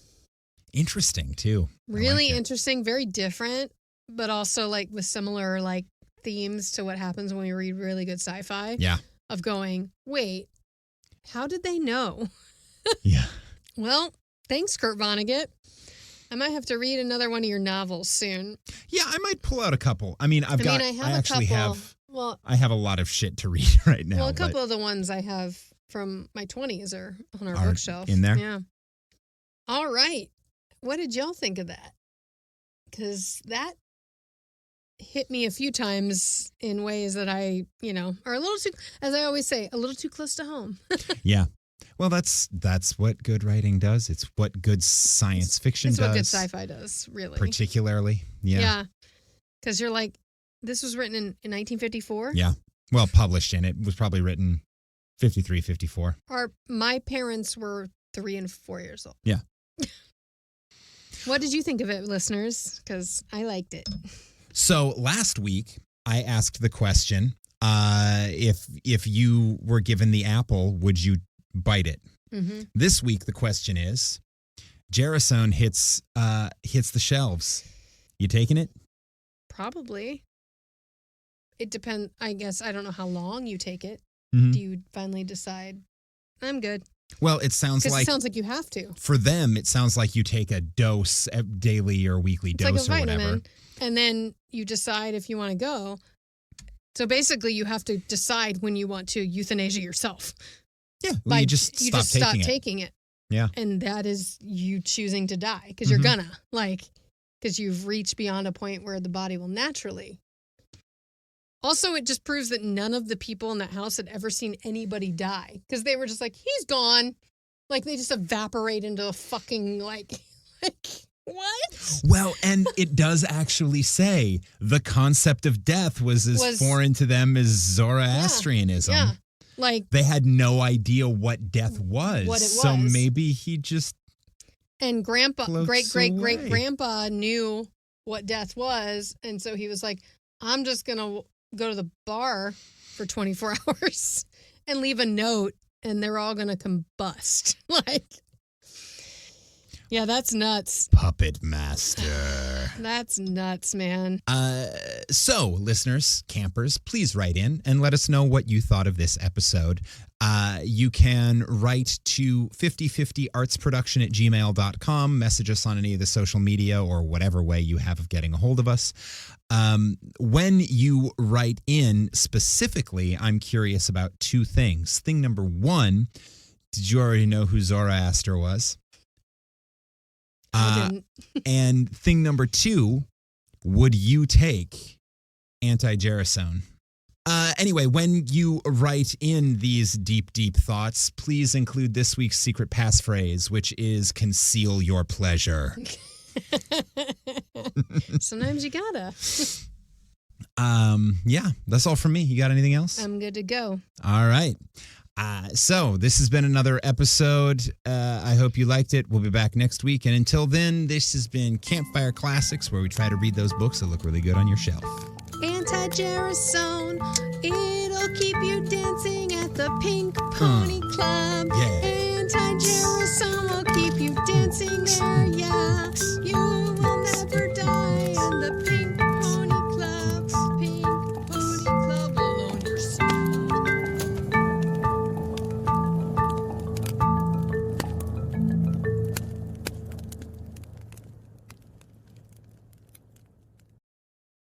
C: interesting too. I
B: Really
C: liked it.
B: interesting, very different, but also like with similar like themes to what happens when we read really good sci-fi.
C: Yeah.
B: Of going, wait, how did they know?
C: Yeah.
B: Well, thanks, Kurt Vonnegut. I might have to read another one of your novels soon.
C: Yeah, I might pull out a couple. I mean, I actually have
B: Well,
C: I have a lot of shit to read right now.
B: well, a couple
C: but
B: of the ones I have from my 20s are on our
C: Are
B: bookshelf.
C: in there?
B: Yeah. All right. What did y'all think of that? Because that hit me a few times in ways that I, are a little too, as I always say, a little too close to home.
C: yeah. Well, that's what good writing does. It's what good science fiction
B: It's
C: does.
B: what good sci-fi does, really.
C: Particularly. Yeah.
B: Yeah. Because you're like, this was written in 1954.
C: Yeah. Well, published in it was probably written 53, 54.
B: My parents were 3 and 4 years old.
C: Yeah.
B: What did you think of it, listeners? Because I liked it.
C: So last week I asked the question, if you were given the apple, would you bite it?
B: Mm-hmm.
C: This week the question is, Gerasone hits the shelves. You taking it?
B: Probably. It depends. I guess I don't know how long you take it.
C: Mhm.
B: Do you finally decide, I'm good?
C: Well, it sounds
B: Because
C: like
B: it sounds like you have to.
C: for them, it sounds like you take a dose, a daily or weekly
B: It's
C: dose
B: like a
C: or
B: vitamin.
C: whatever.
B: And then you decide if you want to go. So basically, you have to decide when you want to euthanasia yourself.
C: Yeah, well, you just stop taking it.
B: taking it.
C: Yeah.
B: And that is you choosing to die because you're
C: Mhm.
B: gonna, because you've reached beyond a point where the body will naturally. Also, it just proves that none of the people in that house had ever seen anybody die because they were just like, he's gone. Like, they just evaporate into a fucking, like what?
C: Well, and it does actually say the concept of death was as foreign to them as Zoroastrianism.
B: Yeah. Like,
C: They had no idea what death was.
B: What it
C: So
B: was.
C: maybe he just
B: and great
C: floats away.
B: grandpa knew what death was. And so he was like, I'm just going to go to the bar for 24 hours and leave a note and they're all going to combust. Yeah, that's nuts.
C: puppet master.
B: That's nuts, man.
C: So, listeners, campers, please write in and let us know what you thought of this episode. You can write to 5050artsproduction@gmail.com, message us on any of the social media or whatever way you have of getting a hold of us. When you write in specifically, I'm curious about 2 things. Thing number 1, did you already know who Zoroaster was?
B: I didn't.
C: And thing number 2, would you take anti-gerasone? Anyway, when you write in these deep, deep thoughts, please include this week's secret passphrase, which is conceal your pleasure.
B: Sometimes you gotta.
C: Yeah, that's all from me. You got anything else?
B: I'm good to go.
C: All right. So this has been another episode. I hope you liked it. We'll be back next week. And until then, this has been Campfire Classics, where we try to read those books that look really good on your shelf.
B: Anti-Gerasone, it'll keep you dancing at the Pink Pony Club.
C: Yeah.
B: Anti-Gerasone will keep you dancing there.